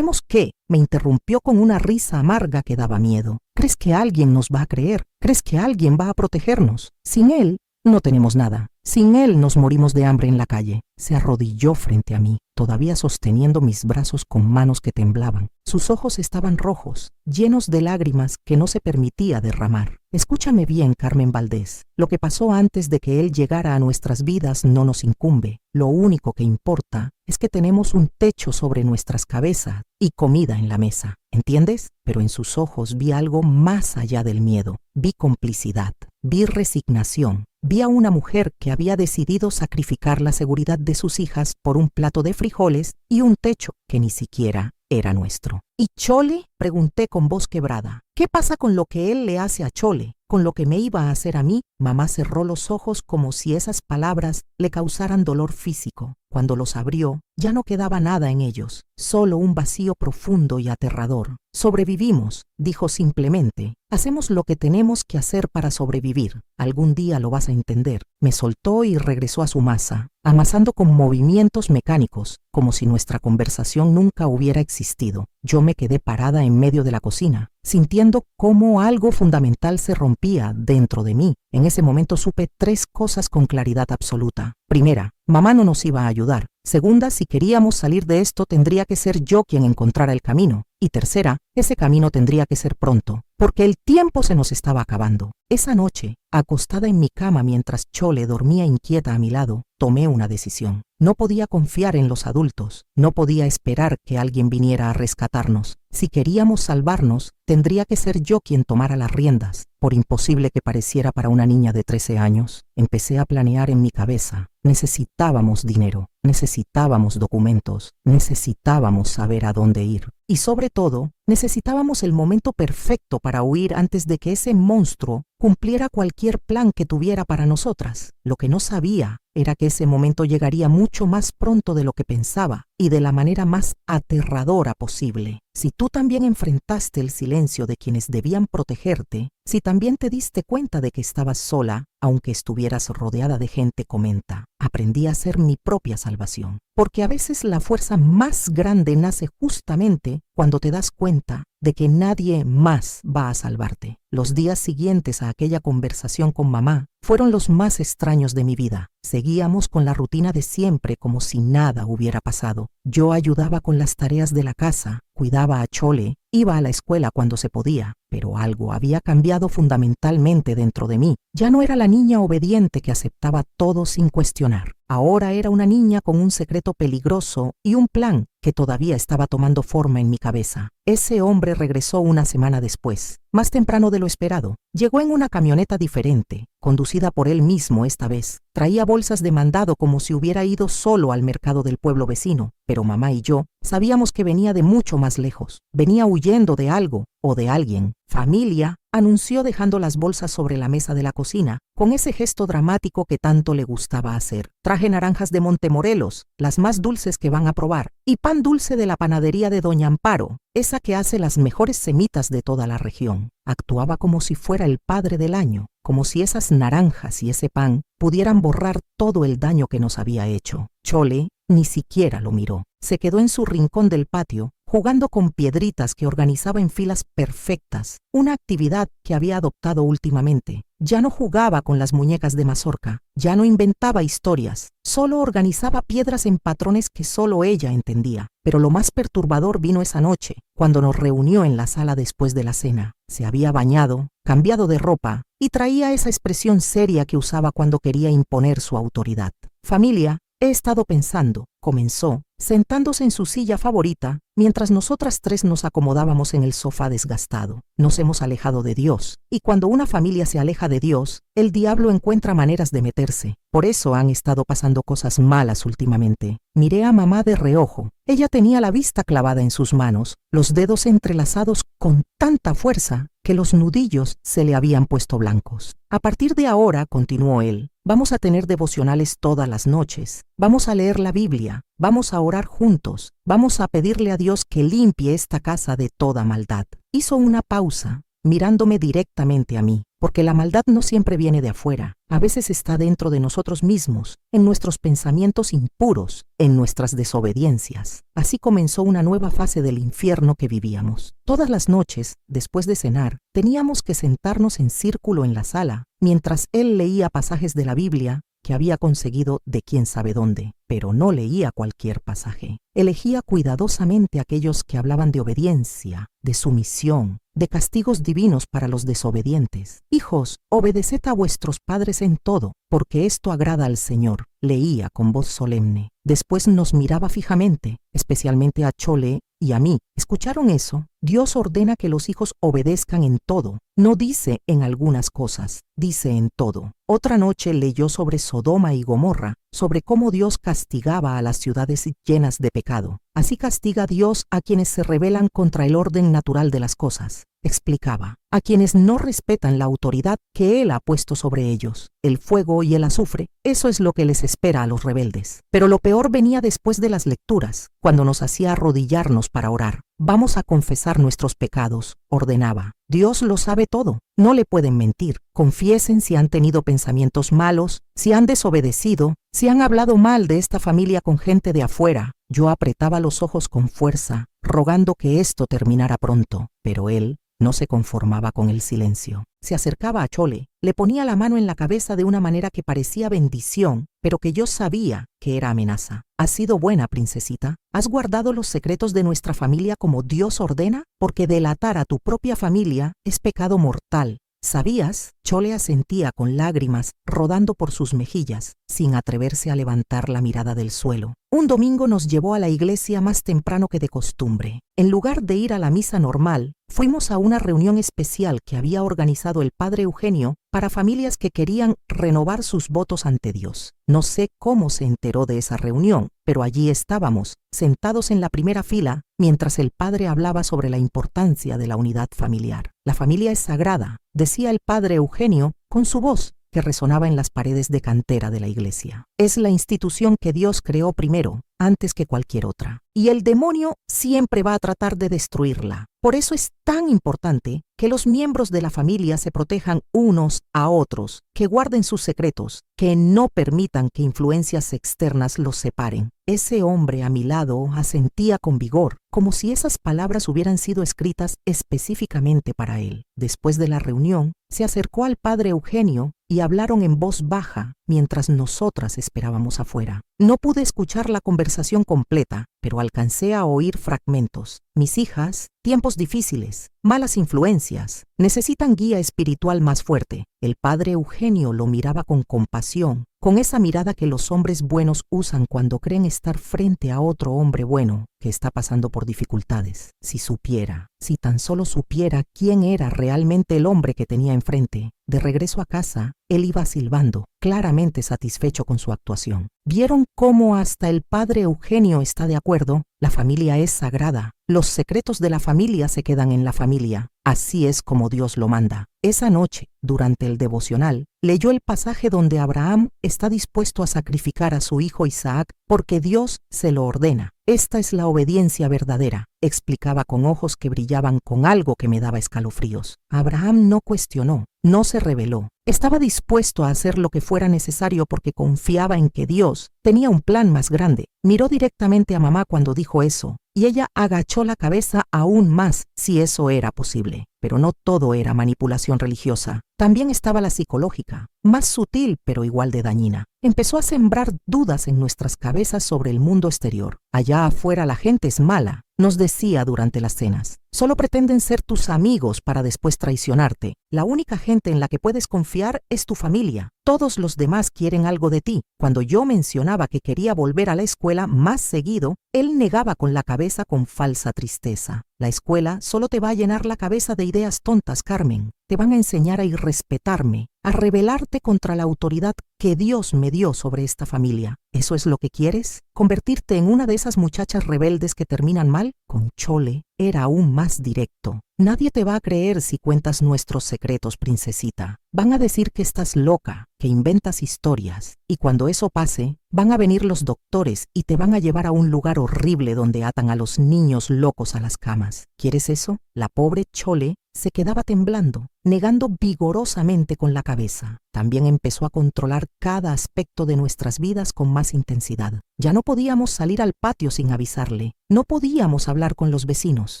qué? Me interrumpió con una risa amarga que daba miedo. ¿Crees que alguien nos va a creer? ¿Crees que alguien va a protegernos? Sin él, no tenemos nada. Sin él nos morimos de hambre en la calle. Se arrodilló frente a mí, todavía sosteniendo mis brazos con manos que temblaban. Sus ojos estaban rojos, llenos de lágrimas que no se permitía derramar. Escúchame bien, Carmen Valdés. Lo que pasó antes de que él llegara a nuestras vidas no nos incumbe. Lo único que importa es que tenemos un techo sobre nuestras cabezas y comida en la mesa. ¿Entiendes? Pero en sus ojos vi algo más allá del miedo. Vi complicidad, vi resignación. Vi a una mujer que había decidido sacrificar la seguridad de sus hijas por un plato de frijoles y un techo que ni siquiera era nuestro. ¿Y Chole? Pregunté con voz quebrada. ¿Qué pasa con lo que él le hace a Chole? ¿Con lo que me iba a hacer a mí? Mamá cerró los ojos como si esas palabras le causaran dolor físico. Cuando los abrió, ya no quedaba nada en ellos, solo un vacío profundo y aterrador. Sobrevivimos, dijo simplemente. Hacemos lo que tenemos que hacer para sobrevivir. Algún día lo vas a entender. Me soltó y regresó a su masa, amasando con movimientos mecánicos, como si nuestra conversación nunca hubiera existido. Yo me quedé parada en medio de la cocina, sintiendo cómo algo fundamental se rompía dentro de mí. En ese momento supe 3 cosas con claridad absoluta. Primera, mamá no nos iba a ayudar. Segunda, si queríamos salir de esto, tendría que ser yo quien encontrara el camino. Y tercera, ese camino tendría que ser pronto, porque el tiempo se nos estaba acabando. Esa noche, acostada en mi cama mientras Chole dormía inquieta a mi lado, tomé una decisión. No podía confiar en los adultos, no podía esperar que alguien viniera a rescatarnos. Si queríamos salvarnos, tendría que ser yo quien tomara las riendas, por imposible que pareciera para una niña de 13 años. Empecé a planear en mi cabeza. Necesitábamos dinero, necesitábamos documentos, necesitábamos saber a dónde ir. Y sobre todo, necesitábamos el momento perfecto para huir antes de que ese monstruo cumpliera cualquier plan que tuviera para nosotras. Lo que no sabía era que ese momento llegaría mucho más pronto de lo que pensaba y de la manera más aterradora posible. Si tú también enfrentaste el silencio de quienes debían protegerte, si también te diste cuenta de que estabas sola, aunque estuvieras rodeada de gente, comenta. Aprendí a ser mi propia salvación, porque a veces la fuerza más grande nace justamente cuando te das cuenta de que nadie más va a salvarte. Los días siguientes a aquella conversación con mamá fueron los más extraños de mi vida. Seguíamos con la rutina de siempre como si nada hubiera pasado. Yo ayudaba con las tareas de la casa, cuidaba a Chole, iba a la escuela cuando se podía, pero algo había cambiado fundamentalmente dentro de mí. Ya no era la niña obediente que aceptaba todo sin cuestionar. Ahora era una niña con un secreto peligroso y un plan que todavía estaba tomando forma en mi cabeza. Ese hombre regresó una semana después, más temprano de lo esperado. Llegó en una camioneta diferente, conducida por él mismo esta vez. Traía bolsas de mandado como si hubiera ido solo al mercado del pueblo vecino, pero mamá y yo sabíamos que venía de mucho más lejos. Venía huyendo de algo o de alguien. Familia, anunció dejando las bolsas sobre la mesa de la cocina, con ese gesto dramático que tanto le gustaba hacer. Traje naranjas de Montemorelos, las más dulces que van a probar, y pan dulce de la panadería de Doña Amparo, esa que hace las mejores semitas de toda la región. Actuaba como si fuera el padre del año, como si esas naranjas y ese pan pudieran borrar todo el daño que nos había hecho. Chole ni siquiera lo miró. Se quedó en su rincón del patio, jugando con piedritas que organizaba en filas perfectas, una actividad que había adoptado últimamente. Ya no jugaba con las muñecas de mazorca, ya no inventaba historias, solo organizaba piedras en patrones que solo ella entendía. Pero lo más perturbador vino esa noche, cuando nos reunió en la sala después de la cena. Se había bañado, cambiado de ropa y traía esa expresión seria que usaba cuando quería imponer su autoridad. Familia, he estado pensando, comenzó, sentándose en su silla favorita, mientras nosotras tres nos acomodábamos en el sofá desgastado. Nos hemos alejado de Dios, y cuando una familia se aleja de Dios, el diablo encuentra maneras de meterse. Por eso han estado pasando cosas malas últimamente. Miré a mamá de reojo. Ella tenía la vista clavada en sus manos, los dedos entrelazados con tanta fuerza que los nudillos se le habían puesto blancos. A partir de ahora, continuó él, vamos a tener devocionales todas las noches, vamos a leer la Biblia, vamos a orar juntos, vamos a pedirle a Dios que limpie esta casa de toda maldad. Hizo una pausa, mirándome directamente a mí, porque la maldad no siempre viene de afuera, a veces está dentro de nosotros mismos, en nuestros pensamientos impuros, en nuestras desobediencias. Así comenzó una nueva fase del infierno que vivíamos. Todas las noches, después de cenar, teníamos que sentarnos en círculo en la sala, mientras él leía pasajes de la Biblia que había conseguido de quién sabe dónde, pero no leía cualquier pasaje. Elegía cuidadosamente aquellos que hablaban de obediencia, de sumisión, de castigos divinos para los desobedientes. Hijos, obedeced a vuestros padres en todo, porque esto agrada al Señor, leía con voz solemne. Después nos miraba fijamente, especialmente a Chole y a mí. ¿Escucharon eso? Dios ordena que los hijos obedezcan en todo. No dice en algunas cosas, dice en todo. Otra noche leyó sobre Sodoma y Gomorra, sobre cómo Dios castigaba a las ciudades llenas de pecado. Así castiga Dios a quienes se rebelan contra el orden natural de las cosas. Explicaba, a quienes no respetan la autoridad que Él ha puesto sobre ellos. El fuego y el azufre, eso es lo que les espera a los rebeldes. Pero lo peor venía después de las lecturas, cuando nos hacía arrodillarnos para orar. Vamos a confesar nuestros pecados, ordenaba. Dios lo sabe todo, no le pueden mentir. Confiesen si han tenido pensamientos malos, si han desobedecido, si han hablado mal de esta familia con gente de afuera. Yo apretaba los ojos con fuerza, rogando que esto terminara pronto, pero él no se conformaba con el silencio. Se acercaba a Chole, le ponía la mano en la cabeza de una manera que parecía bendición, pero que yo sabía que era amenaza. ¿Has sido buena, princesita? ¿Has guardado los secretos de nuestra familia como Dios ordena? Porque delatar a tu propia familia es pecado mortal. ¿Sabías? Chole asentía con lágrimas rodando por sus mejillas, sin atreverse a levantar la mirada del suelo. Un domingo nos llevó a la iglesia más temprano que de costumbre. En lugar de ir a la misa normal, fuimos a una reunión especial que había organizado el padre Eugenio para familias que querían renovar sus votos ante Dios. No sé cómo se enteró de esa reunión, pero allí estábamos, sentados en la primera fila, mientras el padre hablaba sobre la importancia de la unidad familiar. La familia es sagrada, decía el padre Eugenio con su voz, que resonaba en las paredes de cantera de la iglesia. Es la institución que Dios creó primero, antes que cualquier otra. Y el demonio siempre va a tratar de destruirla. Por eso es tan importante que los miembros de la familia se protejan unos a otros, que guarden sus secretos, que no permitan que influencias externas los separen. Ese hombre a mi lado asentía con vigor, como si esas palabras hubieran sido escritas específicamente para él. Después de la reunión, se acercó al padre Eugenio y hablaron en voz baja mientras nosotras esperábamos afuera. No pude escuchar la conversación completa, pero alcancé a oír fragmentos. Mis hijas, tiempos difíciles, malas influencias, necesitan guía espiritual más fuerte. El padre Eugenio lo miraba con compasión, con esa mirada que los hombres buenos usan cuando creen estar frente a otro hombre bueno que está pasando por dificultades. Si tan solo supiera quién era realmente el hombre que tenía enfrente. De regreso a casa, él iba silbando, claramente satisfecho con su actuación. ¿Vieron cómo hasta el padre Eugenio está de acuerdo? La familia es sagrada. Los secretos de la familia se quedan en la familia. Así es como Dios lo manda. Esa noche, durante el devocional, leyó el pasaje donde Abraham está dispuesto a sacrificar a su hijo Isaac porque Dios se lo ordena. Esta es la obediencia verdadera, explicaba con ojos que brillaban con algo que me daba escalofríos. Abraham no cuestionó, no se rebeló. Estaba dispuesto a hacer lo que fuera necesario porque confiaba en que Dios tenía un plan más grande. Miró directamente a mamá cuando dijo eso, y ella agachó la cabeza aún más si eso era posible. Pero no todo era manipulación religiosa. También estaba la psicológica, más sutil pero igual de dañina. Empezó a sembrar dudas en nuestras cabezas sobre el mundo exterior. Allá afuera la gente es mala, nos decía durante las cenas. Solo pretenden ser tus amigos para después traicionarte. La única gente en la que puedes confiar es tu familia. Todos los demás quieren algo de ti. Cuando yo mencionaba que quería volver a la escuela más seguido, él negaba con la cabeza con falsa tristeza. La escuela solo te va a llenar la cabeza de ideas tontas, Carmen. Te van a enseñar a irrespetarme, a rebelarte contra la autoridad que Dios me dio sobre esta familia. ¿Eso es lo que quieres? ¿Convertirte en una de esas muchachas rebeldes que terminan mal? Con Chole era aún más directo. Nadie te va a creer si cuentas nuestros secretos, princesita. Van a decir que estás loca, que inventas historias. Y cuando eso pase, van a venir los doctores y te van a llevar a un lugar horrible donde atan a los niños locos a las camas. ¿Quieres eso? La pobre Chole se quedaba temblando, negando vigorosamente con la cabeza. También empezó a controlar cada aspecto de nuestras vidas con más intensidad. Ya no podíamos salir al patio sin avisarle. No podíamos hablar con los vecinos.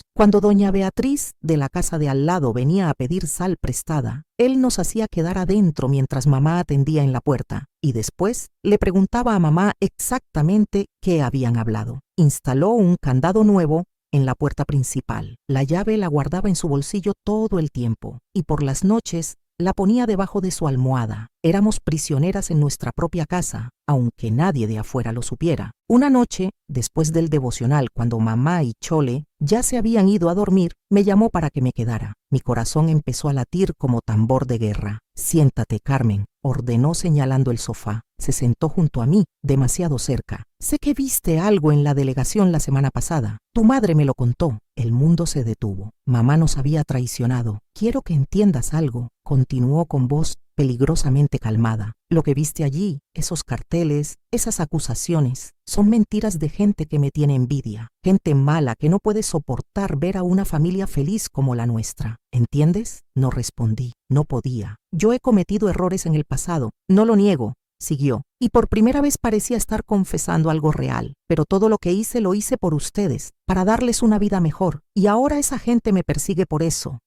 Cuando doña Beatriz, de la casa de al lado, venía a pedir sal prestada, él nos hacía quedar adentro mientras mamá atendía en la puerta. Y después le preguntaba a mamá exactamente qué habían hablado. Instaló un candado nuevo en la puerta principal. La llave la guardaba en su bolsillo todo el tiempo y por las noches la ponía debajo de su almohada. Éramos prisioneras en nuestra propia casa, aunque nadie de afuera lo supiera. Una noche, después del devocional, cuando mamá y Chole ya se habían ido a dormir, me llamó para que me quedara. Mi corazón empezó a latir como tambor de guerra. «Siéntate, Carmen», ordenó señalando el sofá. Se sentó junto a mí, demasiado cerca. «Sé que viste algo en la delegación la semana pasada. Tu madre me lo contó». El mundo se detuvo. Mamá nos había traicionado. «Quiero que entiendas algo», continuó con voz peligrosamente calmada. «Lo que viste allí, esos carteles, esas acusaciones, son mentiras de gente que me tiene envidia, gente mala que no puede soportar ver a una familia feliz como la nuestra. ¿Entiendes?». No respondí, no podía. «Yo he cometido errores en el pasado, no lo niego», siguió, «y por primera vez parecía estar confesando algo real, pero todo lo que hice lo hice por ustedes, para darles una vida mejor, y ahora esa gente me persigue por eso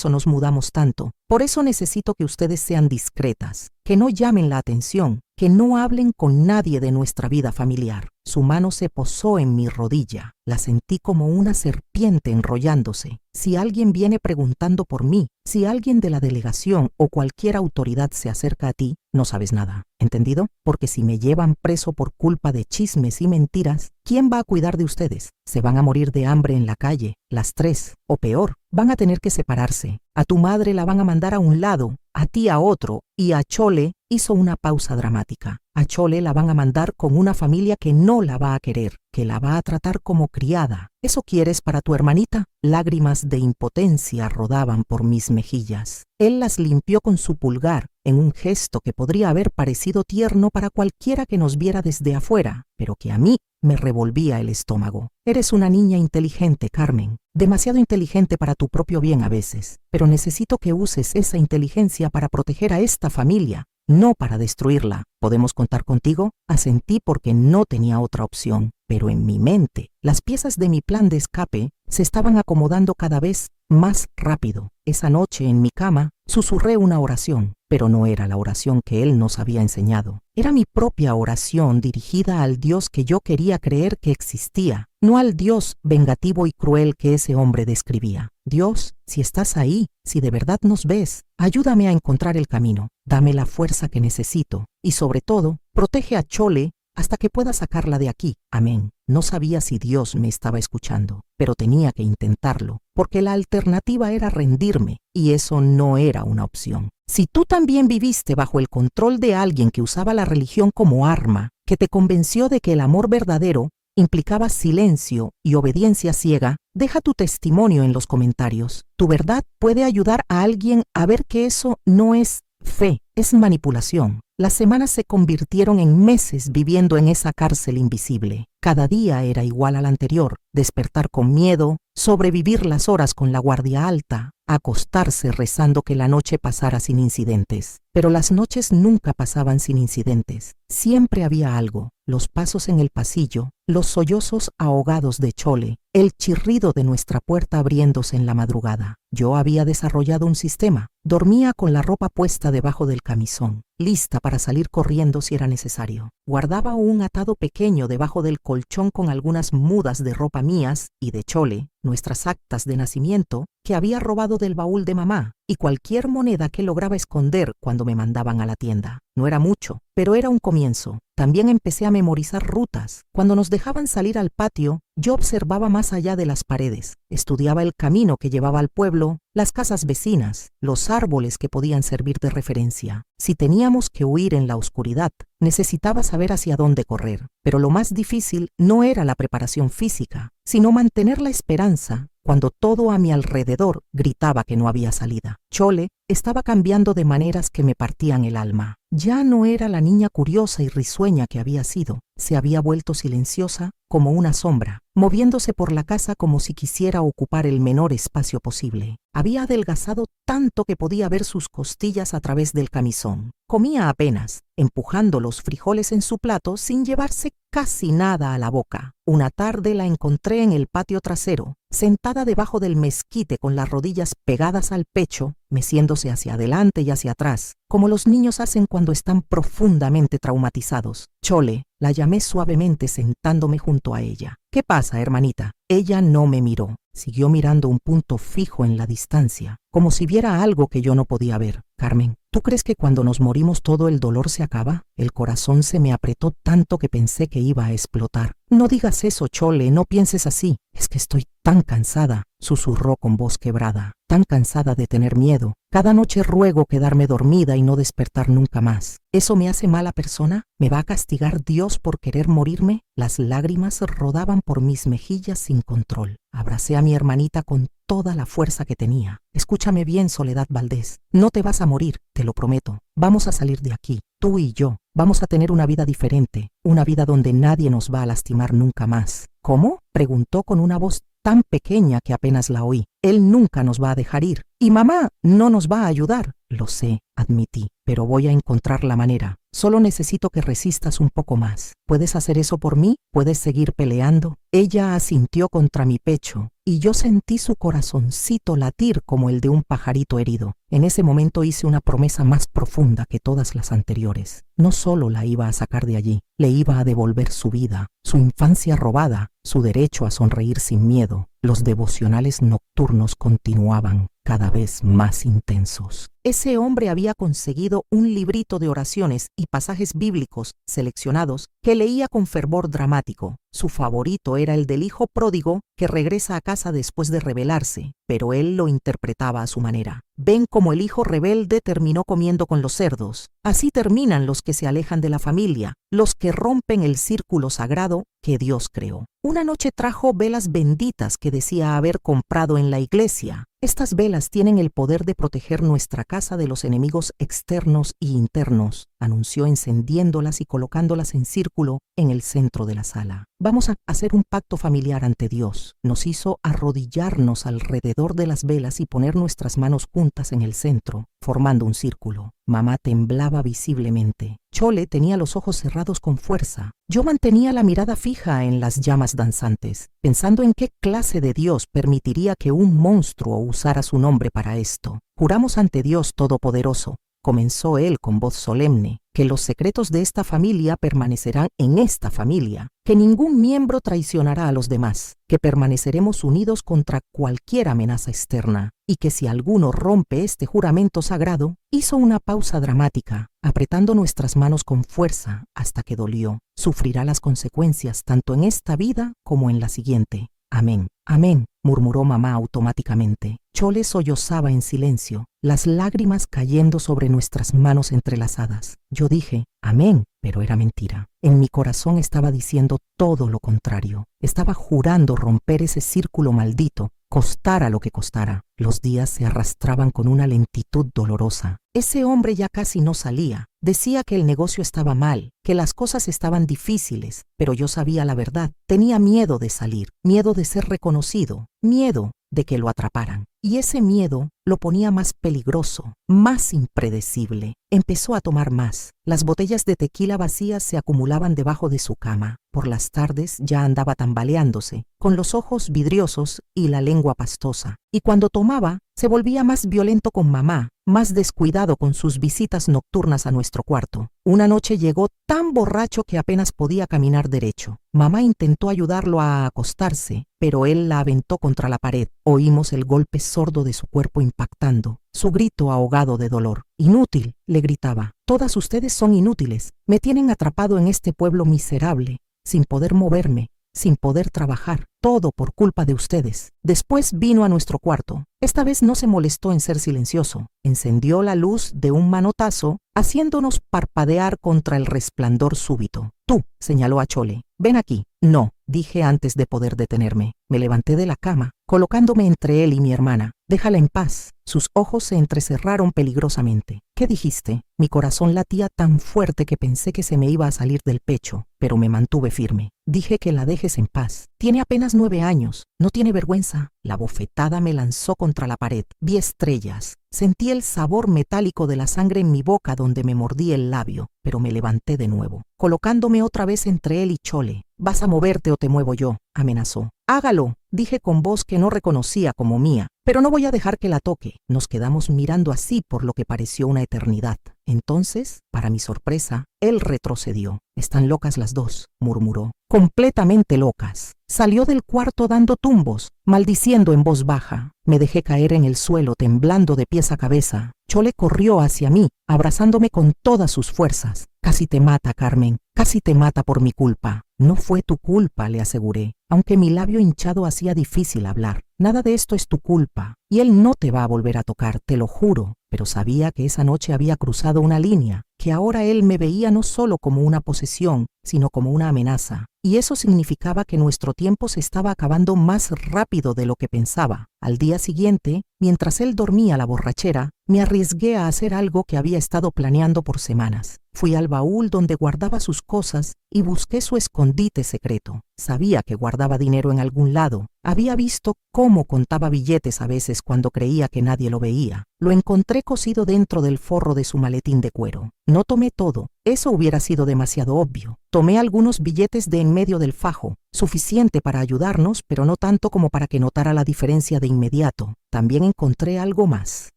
nos mudamos tanto, por eso necesito que ustedes sean discretas, que no llamen la atención, que no hablen con nadie de nuestra vida familiar. Su mano se posó en mi rodilla. La sentí como una serpiente enrollándose. Si alguien viene preguntando por mí, si alguien de la delegación o cualquier autoridad se acerca a ti, no sabes nada. ¿Entendido? Porque si me llevan preso por culpa de chismes y mentiras, ¿quién va a cuidar de ustedes? Se van a morir de hambre en la calle, las tres, o peor, van a tener que separarse. A tu madre la van a mandar a un lado, a ti a otro, y a Chole hizo una pausa dramática. A Chole la van a mandar con una familia que no la va a querer, que la va a tratar como criada. ¿Eso quieres para tu hermanita? Lágrimas de impotencia rodaban por mis mejillas. Él las limpió con su pulgar, en un gesto que podría haber parecido tierno para cualquiera que nos viera desde afuera, pero que a mí me revolvía el estómago. Eres una niña inteligente, Carmen. Demasiado inteligente para tu propio bien a veces, pero necesito que uses esa inteligencia para proteger a esta familia, no para destruirla. ¿Podemos contar contigo? Asentí porque no tenía otra opción, pero en mi mente, las piezas de mi plan de escape se estaban acomodando cada vez más rápido. Esa noche en mi cama susurré una oración, pero no era la oración que él nos había enseñado. Era mi propia oración dirigida al Dios que yo quería creer que existía, no al Dios vengativo y cruel que ese hombre describía. Dios, si estás ahí, si de verdad nos ves, ayúdame a encontrar el camino, dame la fuerza que necesito y sobre todo, protege a Chole hasta que pueda sacarla de aquí. Amén. No sabía si Dios me estaba escuchando, pero tenía que intentarlo, porque la alternativa era rendirme, y eso no era una opción. Si tú también viviste bajo el control de alguien que usaba la religión como arma, que te convenció de que el amor verdadero implicaba silencio y obediencia ciega, deja tu testimonio en los comentarios. Tu verdad puede ayudar a alguien a ver que eso no es fe, es manipulación. Las semanas se convirtieron en meses viviendo en esa cárcel invisible. Cada día era igual al anterior: despertar con miedo, sobrevivir las horas con la guardia alta, acostarse rezando que la noche pasara sin incidentes. Pero las noches nunca pasaban sin incidentes. Siempre había algo: los pasos en el pasillo, los sollozos ahogados de Chole, el chirrido de nuestra puerta abriéndose en la madrugada. Yo había desarrollado un sistema. Dormía con la ropa puesta debajo del camisón, lista para salir corriendo si era necesario. Guardaba un atado pequeño debajo del colchón con algunas mudas de ropa mías y de Chole, nuestras actas de nacimiento, que había robado del baúl de mamá, y cualquier moneda que lograba esconder cuando me mandaban a la tienda. No era mucho, pero era un comienzo. También empecé a memorizar rutas. Cuando nos dejaban salir al patio, yo observaba más allá de las paredes. Estudiaba el camino que llevaba al pueblo, las casas vecinas, los árboles que podían servir de referencia. Si teníamos que huir en la oscuridad, necesitaba saber hacia dónde correr. Pero lo más difícil no era la preparación física, sino mantener la esperanza cuando todo a mi alrededor gritaba que no había salida. Chole estaba cambiando de maneras que me partían el alma. Ya no era la niña curiosa y risueña que había sido. Se había vuelto silenciosa como una sombra, moviéndose por la casa como si quisiera ocupar el menor espacio posible. Había adelgazado tanto que podía ver sus costillas a través del camisón. Comía apenas, empujando los frijoles en su plato sin llevarse casi nada a la boca. Una tarde la encontré en el patio trasero, sentada debajo del mezquite con las rodillas pegadas al pecho, meciéndose hacia adelante y hacia atrás, como los niños hacen cuando están profundamente traumatizados. Chole, la llamé suavemente sentándome junto a ella. ¿Qué pasa, hermanita? Ella no me miró. Siguió mirando un punto fijo en la distancia, como si viera algo que yo no podía ver. Carmen, ¿tú crees que cuando nos morimos todo el dolor se acaba? El corazón se me apretó tanto que pensé que iba a explotar. No digas eso, Chole, no pienses así. Es que estoy tan cansada, susurró con voz quebrada, tan cansada de tener miedo. Cada noche ruego quedarme dormida y no despertar nunca más. ¿Eso me hace mala persona? ¿Me va a castigar Dios por querer morirme? Las lágrimas rodaban por mis mejillas sin control. Abracé a mi hermanita con toda la fuerza que tenía. Escúchame bien, Soledad Valdés. No te vas a morir, te lo prometo. Vamos a salir de aquí, tú y yo. Vamos a tener una vida diferente, una vida donde nadie nos va a lastimar nunca más. ¿Cómo?, preguntó con una voz tan pequeña que apenas la oí. Él nunca nos va a dejar ir. Y mamá no nos va a ayudar. Lo sé, admití, pero voy a encontrar la manera. Solo necesito que resistas un poco más. ¿Puedes hacer eso por mí? ¿Puedes seguir peleando? Ella asintió contra mi pecho. y yo sentí su corazoncito latir como el de un pajarito herido. En ese momento hice una promesa más profunda que todas las anteriores. No solo la iba a sacar de allí, le iba a devolver su vida, su infancia robada, su derecho a sonreír sin miedo. Los devocionales nocturnos continuaban, cada vez más intensos. Ese hombre había conseguido un librito de oraciones y pasajes bíblicos seleccionados que leía con fervor dramático. Su favorito era el del hijo pródigo que regresa a casa después de rebelarse, pero él lo interpretaba a su manera. Ven cómo el hijo rebelde terminó comiendo con los cerdos. Así terminan los que se alejan de la familia, los que rompen el círculo sagrado que Dios creó. Una noche trajo velas benditas que decía haber comprado en la iglesia. Estas velas tienen el poder de proteger nuestra casa de los enemigos externos y internos, anunció encendiéndolas y colocándolas en círculo en el centro de la sala. Vamos a hacer un pacto familiar ante Dios. Nos hizo arrodillarnos alrededor de las velas y poner nuestras manos juntas en el centro, formando un círculo. Mamá temblaba visiblemente. Chole tenía los ojos cerrados con fuerza. Yo mantenía la mirada fija en las llamas danzantes, pensando en qué clase de Dios permitiría que un monstruo usara su nombre para esto. Juramos ante Dios Todopoderoso, comenzó él con voz solemne, que los secretos de esta familia permanecerán en esta familia, que ningún miembro traicionará a los demás, que permaneceremos unidos contra cualquier amenaza externa, y que si alguno rompe este juramento sagrado, hizo una pausa dramática, apretando nuestras manos con fuerza hasta que dolió. Sufrirá las consecuencias tanto en esta vida como en la siguiente. Amén. Amén, murmuró mamá automáticamente. Chole sollozaba en silencio, las lágrimas cayendo sobre nuestras manos entrelazadas. Yo dije, amén, pero era mentira. En mi corazón estaba diciendo todo lo contrario. Estaba jurando romper ese círculo maldito, costara lo que costara. Los días se arrastraban con una lentitud dolorosa. Ese hombre ya casi no salía. Decía que el negocio estaba mal, que las cosas estaban difíciles, pero yo sabía la verdad. Tenía miedo de salir, miedo de ser reconocido, miedo de que lo atraparan. Y ese miedo lo ponía más peligroso, más impredecible. Empezó a tomar más. Las botellas de tequila vacías se acumulaban debajo de su cama. Por las tardes ya andaba tambaleándose, con los ojos vidriosos y la lengua pastosa. Y cuando tomaba, se volvía más violento con mamá, más descuidado con sus visitas nocturnas a nuestro cuarto. Una noche llegó tan borracho que apenas podía caminar derecho. Mamá intentó ayudarlo a acostarse, pero él la aventó contra la pared. Oímos el golpe sordo de su cuerpo impactando, su grito ahogado de dolor. Inútil, le gritaba. Todas ustedes son inútiles. Me tienen atrapado en este pueblo miserable, sin poder moverme, sin poder trabajar, todo por culpa de ustedes. Después vino a nuestro cuarto. Esta vez no se molestó en ser silencioso. Encendió la luz de un manotazo, haciéndonos parpadear contra el resplandor súbito. Tú, señaló a Chole. Ven aquí. No, dije antes de poder detenerme. Me levanté de la cama, colocándome entre él y mi hermana. Déjala en paz. Sus ojos se entrecerraron peligrosamente. ¿Qué dijiste? Mi corazón latía tan fuerte que pensé que se me iba a salir del pecho, pero me mantuve firme. Dije que la dejes en paz. Tiene apenas 9 años. ¿No tiene vergüenza? La bofetada me lanzó contra la pared. Vi estrellas. Sentí el sabor metálico de la sangre en mi boca donde me mordí el labio, pero me levanté de nuevo, colocándome otra vez entre él y Chole. Vas a moverte o te muevo yo, amenazó. Hágalo, dije con voz que no reconocía como mía, pero no voy a dejar que la toque. Nos quedamos mirando así por lo que pareció una eternidad. Entonces, para mi sorpresa, él retrocedió. Están locas las dos, murmuró. Completamente locas. Salió del cuarto dando tumbos, maldiciendo en voz baja. Me dejé caer en el suelo, temblando de pies a cabeza. Chole corrió hacia mí, abrazándome con todas sus fuerzas. Casi te mata, Carmen. Casi te mata por mi culpa. No fue tu culpa, le aseguré, aunque mi labio hinchado hacía difícil hablar. Nada de esto es tu culpa, y él no te va a volver a tocar, te lo juro. Pero sabía que esa noche había cruzado una línea, que ahora él me veía no solo como una posesión, sino como una amenaza. Y eso significaba que nuestro tiempo se estaba acabando más rápido de lo que pensaba. Al día siguiente, mientras él dormía la borrachera, me arriesgué a hacer algo que había estado planeando por semanas. Fui al baúl donde guardaba sus cosas y busqué su escondite secreto. Sabía que guardaba dinero en algún lado, Había visto cómo contaba billetes a veces cuando creía que nadie lo veía. Lo encontré cosido dentro del forro de su maletín de cuero. No tomé todo, eso hubiera sido demasiado obvio. Tomé algunos billetes de en medio del fajo, suficiente para ayudarnos, pero no tanto como para que notara la diferencia de inmediato. También encontré algo más.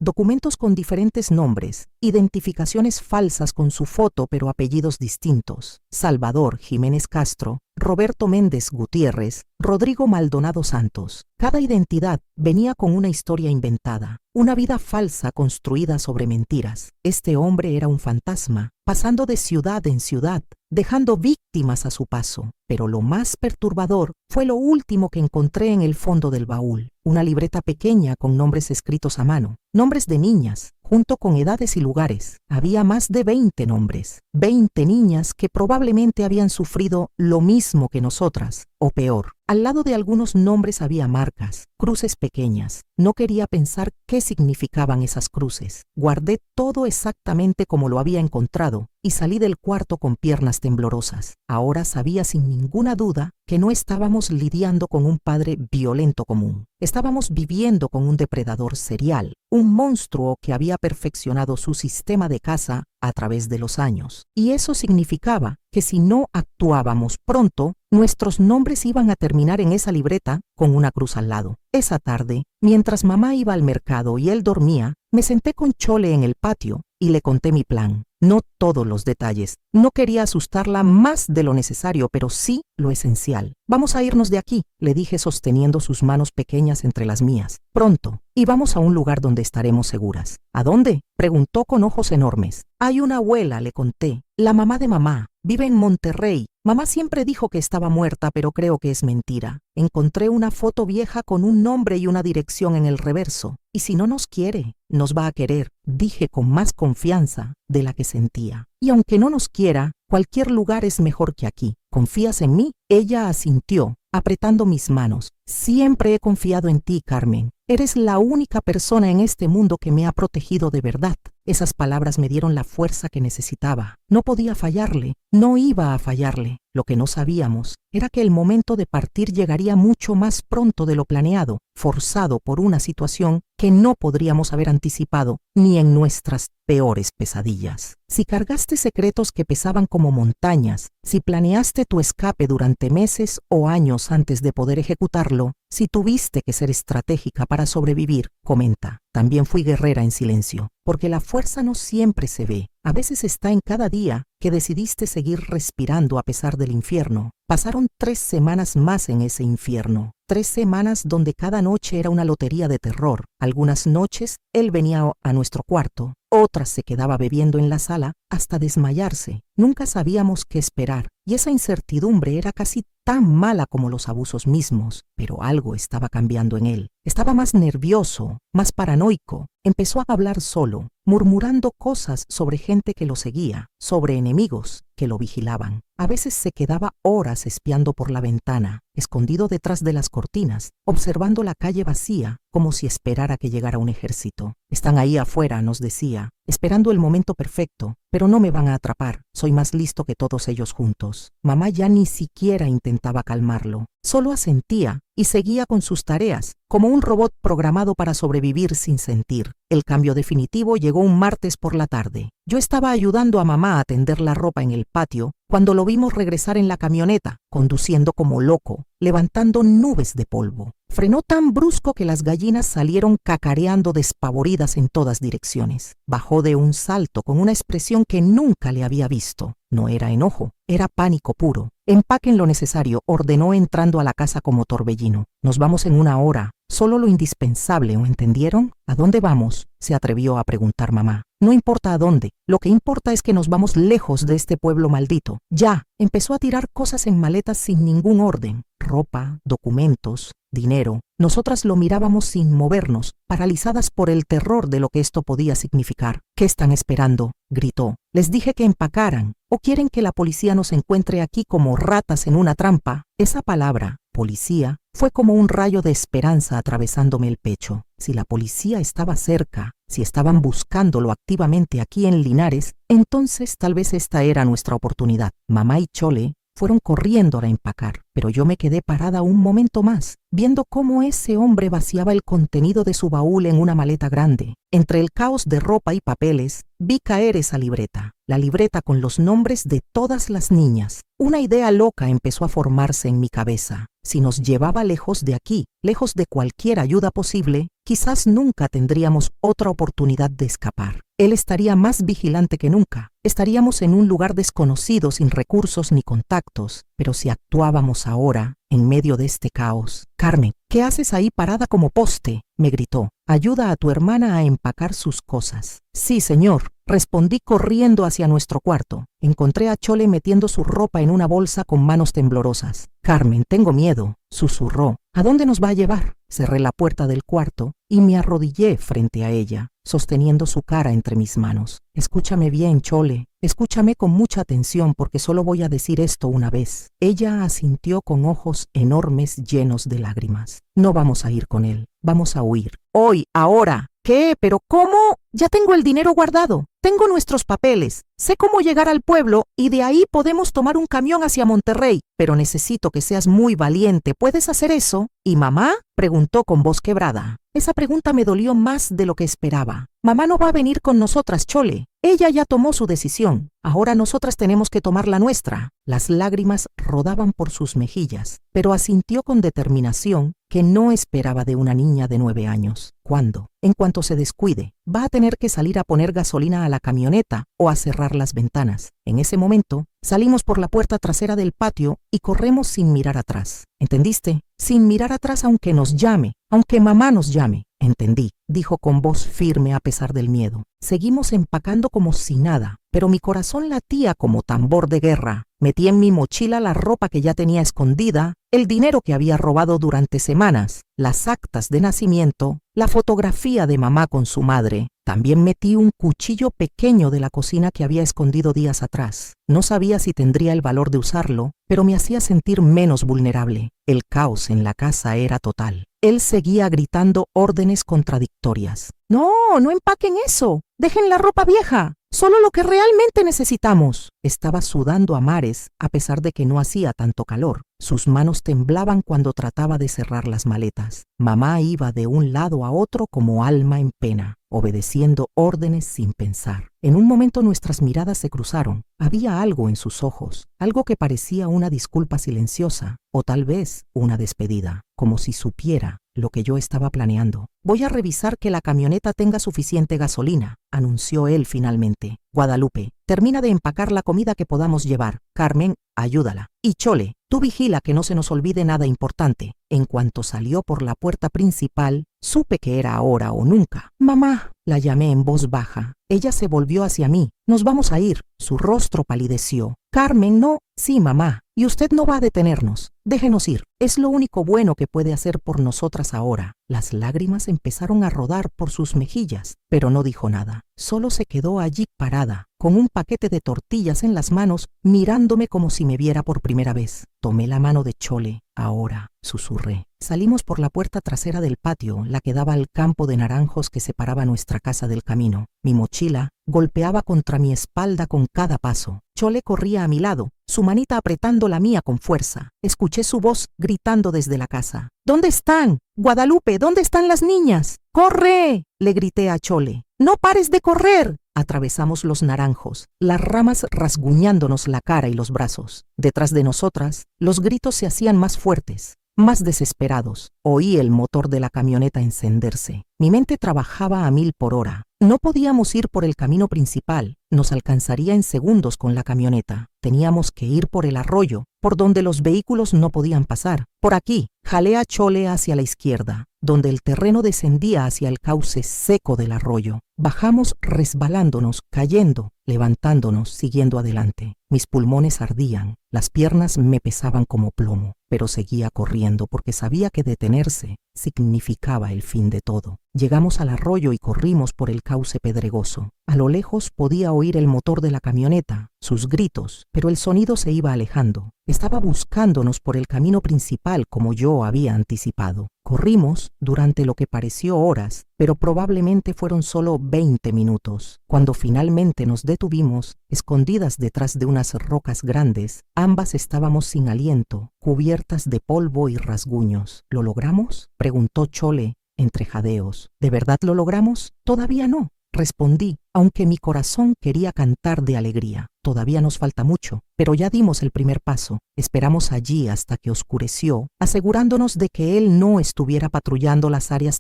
Documentos con diferentes nombres, identificaciones falsas con su foto pero apellidos distintos. Salvador Jiménez Castro, Roberto Méndez Gutiérrez, Rodrigo Maldonado Santos. Cada identidad venía con una historia inventada, una vida falsa construida sobre mentiras. Este hombre era un fantasma, pasando de ciudad en ciudad, dejando víctimas a su paso. Pero lo más perturbador fue lo último que encontré en el fondo del baúl. Una libreta pequeña con nombres escritos a mano, nombres de niñas, junto con edades y lugares. Había más de 20 nombres, 20 niñas que probablemente habían sufrido lo mismo que nosotras, o peor. Al lado de algunos nombres había marcas, cruces pequeñas. No quería pensar qué significaban esas cruces. Guardé todo exactamente como lo había encontrado y salí del cuarto con piernas temblorosas. Ahora sabía sin ninguna duda que no estábamos lidiando con un padre violento común. Estábamos viviendo con un depredador serial, un monstruo que había perfeccionado su sistema de caza a través de los años. Y eso significaba que si no actuábamos pronto, nuestros nombres iban a terminar en esa libreta con una cruz al lado. Esa tarde, mientras mamá iba al mercado y él dormía, me senté con Chole en el patio y le conté mi plan. No todos los detalles. No quería asustarla más de lo necesario, pero sí lo esencial. Vamos a irnos de aquí, le dije sosteniendo sus manos pequeñas entre las mías. Pronto. Y vamos a un lugar donde estaremos seguras. ¿A dónde? Preguntó con ojos enormes. Hay una abuela, le conté. La mamá de mamá. Vive en Monterrey. Mamá siempre dijo que estaba muerta, pero creo que es mentira. Encontré una foto vieja con un nombre y una dirección en el reverso. ¿Y si no nos quiere? Nos va a querer, dije con más confianza de la que sentía. Y aunque no nos quiera, cualquier lugar es mejor que aquí. ¿Confías en mí? Ella asintió, apretando mis manos. Siempre he confiado en ti, Carmen. Eres la única persona en este mundo que me ha protegido de verdad. Esas palabras me dieron la fuerza que necesitaba. No podía fallarle, no iba a fallarle. Lo que no sabíamos era que el momento de partir llegaría mucho más pronto de lo planeado, forzado por una situación que no podríamos haber anticipado ni en nuestras peores pesadillas. Si cargaste secretos que pesaban como montañas, si planeaste tu escape durante meses o años antes de poder ejecutarlo, si tuviste que ser estratégica para sobrevivir, comenta. También fui guerrera en silencio, porque la fuerza no siempre se ve. A veces está en cada día que decidiste seguir respirando a pesar del infierno. Pasaron 3 semanas más en ese infierno. 3 semanas donde cada noche era una lotería de terror. Algunas noches él venía a nuestro cuarto, otras se quedaba bebiendo en la sala hasta desmayarse. Nunca sabíamos qué esperar, y esa incertidumbre era casi tan mala como los abusos mismos, pero algo estaba cambiando en él. Estaba más nervioso, más paranoico. Empezó a hablar solo, murmurando cosas sobre gente que lo seguía, sobre enemigos que lo vigilaban. A veces se quedaba horas espiando por la ventana, escondido detrás de las cortinas, observando la calle vacía, como si esperara que llegara un ejército. Están ahí afuera, nos decía, esperando el momento perfecto, pero no me van a atrapar. Soy más listo que todos ellos juntos. Mamá ya ni siquiera intentaba calmarlo. Solo asentía y seguía con sus tareas, como un robot programado para sobrevivir sin sentir. El cambio definitivo llegó un martes por la tarde. Yo estaba ayudando a mamá a tender la ropa en el patio cuando lo vimos regresar en la camioneta, conduciendo como loco, levantando nubes de polvo. Frenó tan brusco que las gallinas salieron cacareando despavoridas en todas direcciones. Bajó de un salto con una expresión que nunca le había visto. No era enojo, era pánico puro. Empaquen lo necesario, ordenó entrando a la casa como torbellino. Nos vamos en 1 hora. Solo lo indispensable, ¿o entendieron? ¿A dónde vamos?, se atrevió a preguntar mamá. No importa a dónde, lo que importa es que nos vamos lejos de este pueblo maldito. Ya, empezó a tirar cosas en maletas sin ningún orden. Ropa, documentos, dinero. Nosotras lo mirábamos sin movernos, paralizadas por el terror de lo que esto podía significar. ¿Qué están esperando?, gritó. Les dije que empacaran. ¿O quieren que la policía nos encuentre aquí como ratas en una trampa? Esa palabra, policía, fue como un rayo de esperanza atravesándome el pecho. Si la policía estaba cerca, si estaban buscándolo activamente aquí en Linares, entonces tal vez esta era nuestra oportunidad. Mamá y Chole fueron corriendo a empacar, pero yo me quedé parada un momento más, viendo cómo ese hombre vaciaba el contenido de su baúl en una maleta grande. Entre el caos de ropa y papeles, vi caer esa libreta, la libreta con los nombres de todas las niñas. Una idea loca empezó a formarse en mi cabeza. Si nos llevaba lejos de aquí, lejos de cualquier ayuda posible, quizás nunca tendríamos otra oportunidad de escapar. Él estaría más vigilante que nunca. Estaríamos en un lugar desconocido sin recursos ni contactos, pero si actuábamos ahora, en medio de este caos. Carmen, ¿qué haces ahí parada como poste?, me gritó. Ayuda a tu hermana a empacar sus cosas. Sí, señor, respondí corriendo hacia nuestro cuarto. Encontré a Chole metiendo su ropa en una bolsa con manos temblorosas. Carmen, tengo miedo, susurró. ¿A dónde nos va a llevar? Cerré la puerta del cuarto y me arrodillé frente a ella, sosteniendo su cara entre mis manos. Escúchame bien, Chole. Escúchame con mucha atención porque solo voy a decir esto una vez. Ella asintió con ojos enormes llenos de lágrimas. No vamos a ir con él. Vamos a huir. Hoy, ahora. ¿Qué? ¿Pero cómo? Ya tengo el dinero guardado. Tengo nuestros papeles. Sé cómo llegar al pueblo y de ahí podemos tomar un camión hacia Monterrey. Pero necesito que seas muy valiente. ¿Puedes hacer eso? ¿Y mamá?, preguntó con voz quebrada. Esa pregunta me dolió más de lo que esperaba. Mamá no va a venir con nosotras, Chole. Ella ya tomó su decisión. Ahora nosotras tenemos que tomar la nuestra. Las lágrimas rodaban por sus mejillas, pero asintió con determinación que no esperaba de una niña de 9 años. ¿Cuándo? En cuanto se descuide, va a tener que salir a poner gasolina a la camioneta o a cerrar las ventanas. En ese momento, salimos por la puerta trasera del patio y corremos sin mirar atrás. ¿Entendiste? Sin mirar atrás aunque nos llame, aunque mamá nos llame. Entendí, dijo con voz firme a pesar del miedo. Seguimos empacando como si nada, pero mi corazón latía como tambor de guerra. Metí en mi mochila la ropa que ya tenía escondida, el dinero que había robado durante semanas, las actas de nacimiento, la fotografía de mamá con su madre. También metí un cuchillo pequeño de la cocina que había escondido días atrás. No sabía si tendría el valor de usarlo, pero me hacía sentir menos vulnerable. El caos en la casa era total. Él seguía gritando órdenes contradictorias. No, no empaquen eso. Dejen la ropa vieja. Solo lo que realmente necesitamos. Estaba sudando a mares a pesar de que no hacía tanto calor. Sus manos temblaban cuando trataba de cerrar las maletas. Mamá iba de un lado a otro como alma en pena, obedeciendo órdenes sin pensar. En un momento nuestras miradas se cruzaron. Había algo en sus ojos, algo que parecía una disculpa silenciosa, o tal vez una despedida, como si supiera lo que yo estaba planeando. Voy a revisar que la camioneta tenga suficiente gasolina, anunció él finalmente. Guadalupe, termina de empacar la comida que podamos llevar. Carmen, ayúdala. Y Chole, tú vigila que no se nos olvide nada importante. En cuanto salió por la puerta principal, supe que era ahora o nunca. Mamá, la llamé en voz baja. Ella se volvió hacia mí. Nos vamos a ir. Su rostro palideció. Carmen, no. Sí, mamá. Y usted no va a detenernos. Déjenos ir. Es lo único bueno que puede hacer por nosotras ahora. Las lágrimas empezaron a rodar por sus mejillas, pero no dijo nada. Solo se quedó allí parada, con un paquete de tortillas en las manos, mirándome como si me viera por primera vez. Tomé la mano de Chole. Ahora, susurré. Salimos por la puerta trasera del patio, la que daba al campo de naranjos que separaba nuestra casa del camino. Mi mochila golpeaba contra mi espalda con cada paso. Chole corría a mi lado, su manita apretando la mía con fuerza. Escuché su voz gritando desde la casa. ¿Dónde están? Guadalupe, ¿dónde están las niñas? ¡Corre!, le grité a Chole. ¡No pares de correr! Atravesamos los naranjos, las ramas rasguñándonos la cara y los brazos. Detrás de nosotras, los gritos se hacían más fuertes, más desesperados. Oí el motor de la camioneta encenderse. Mi mente trabajaba a 1000 por hora. No podíamos ir por el camino principal. Nos alcanzaría en segundos con la camioneta. Teníamos que ir por el arroyo, por donde los vehículos no podían pasar. Por aquí, jalé a Chole hacia la izquierda, donde el terreno descendía hacia el cauce seco del arroyo. Bajamos resbalándonos, cayendo, levantándonos, siguiendo adelante. Mis pulmones ardían, las piernas me pesaban como plomo, pero seguía corriendo porque sabía que detenerse significaba el fin de todo. Llegamos al arroyo y corrimos por el cauce pedregoso. A lo lejos podía oír el motor de la camioneta, sus gritos, pero el sonido se iba alejando. Estaba buscándonos por el camino principal como yo había anticipado. Corrimos durante lo que pareció horas, pero probablemente fueron solo 20 minutos. Cuando finalmente nos detuvimos, escondidas detrás de unas rocas grandes, ambas estábamos sin aliento, cubiertas de polvo y rasguños. ¿Lo logramos?, preguntó Chole entre jadeos. ¿De verdad lo logramos? Todavía no, respondí, aunque mi corazón quería cantar de alegría. Todavía nos falta mucho, pero ya dimos el primer paso. Esperamos allí hasta que oscureció, asegurándonos de que él no estuviera patrullando las áreas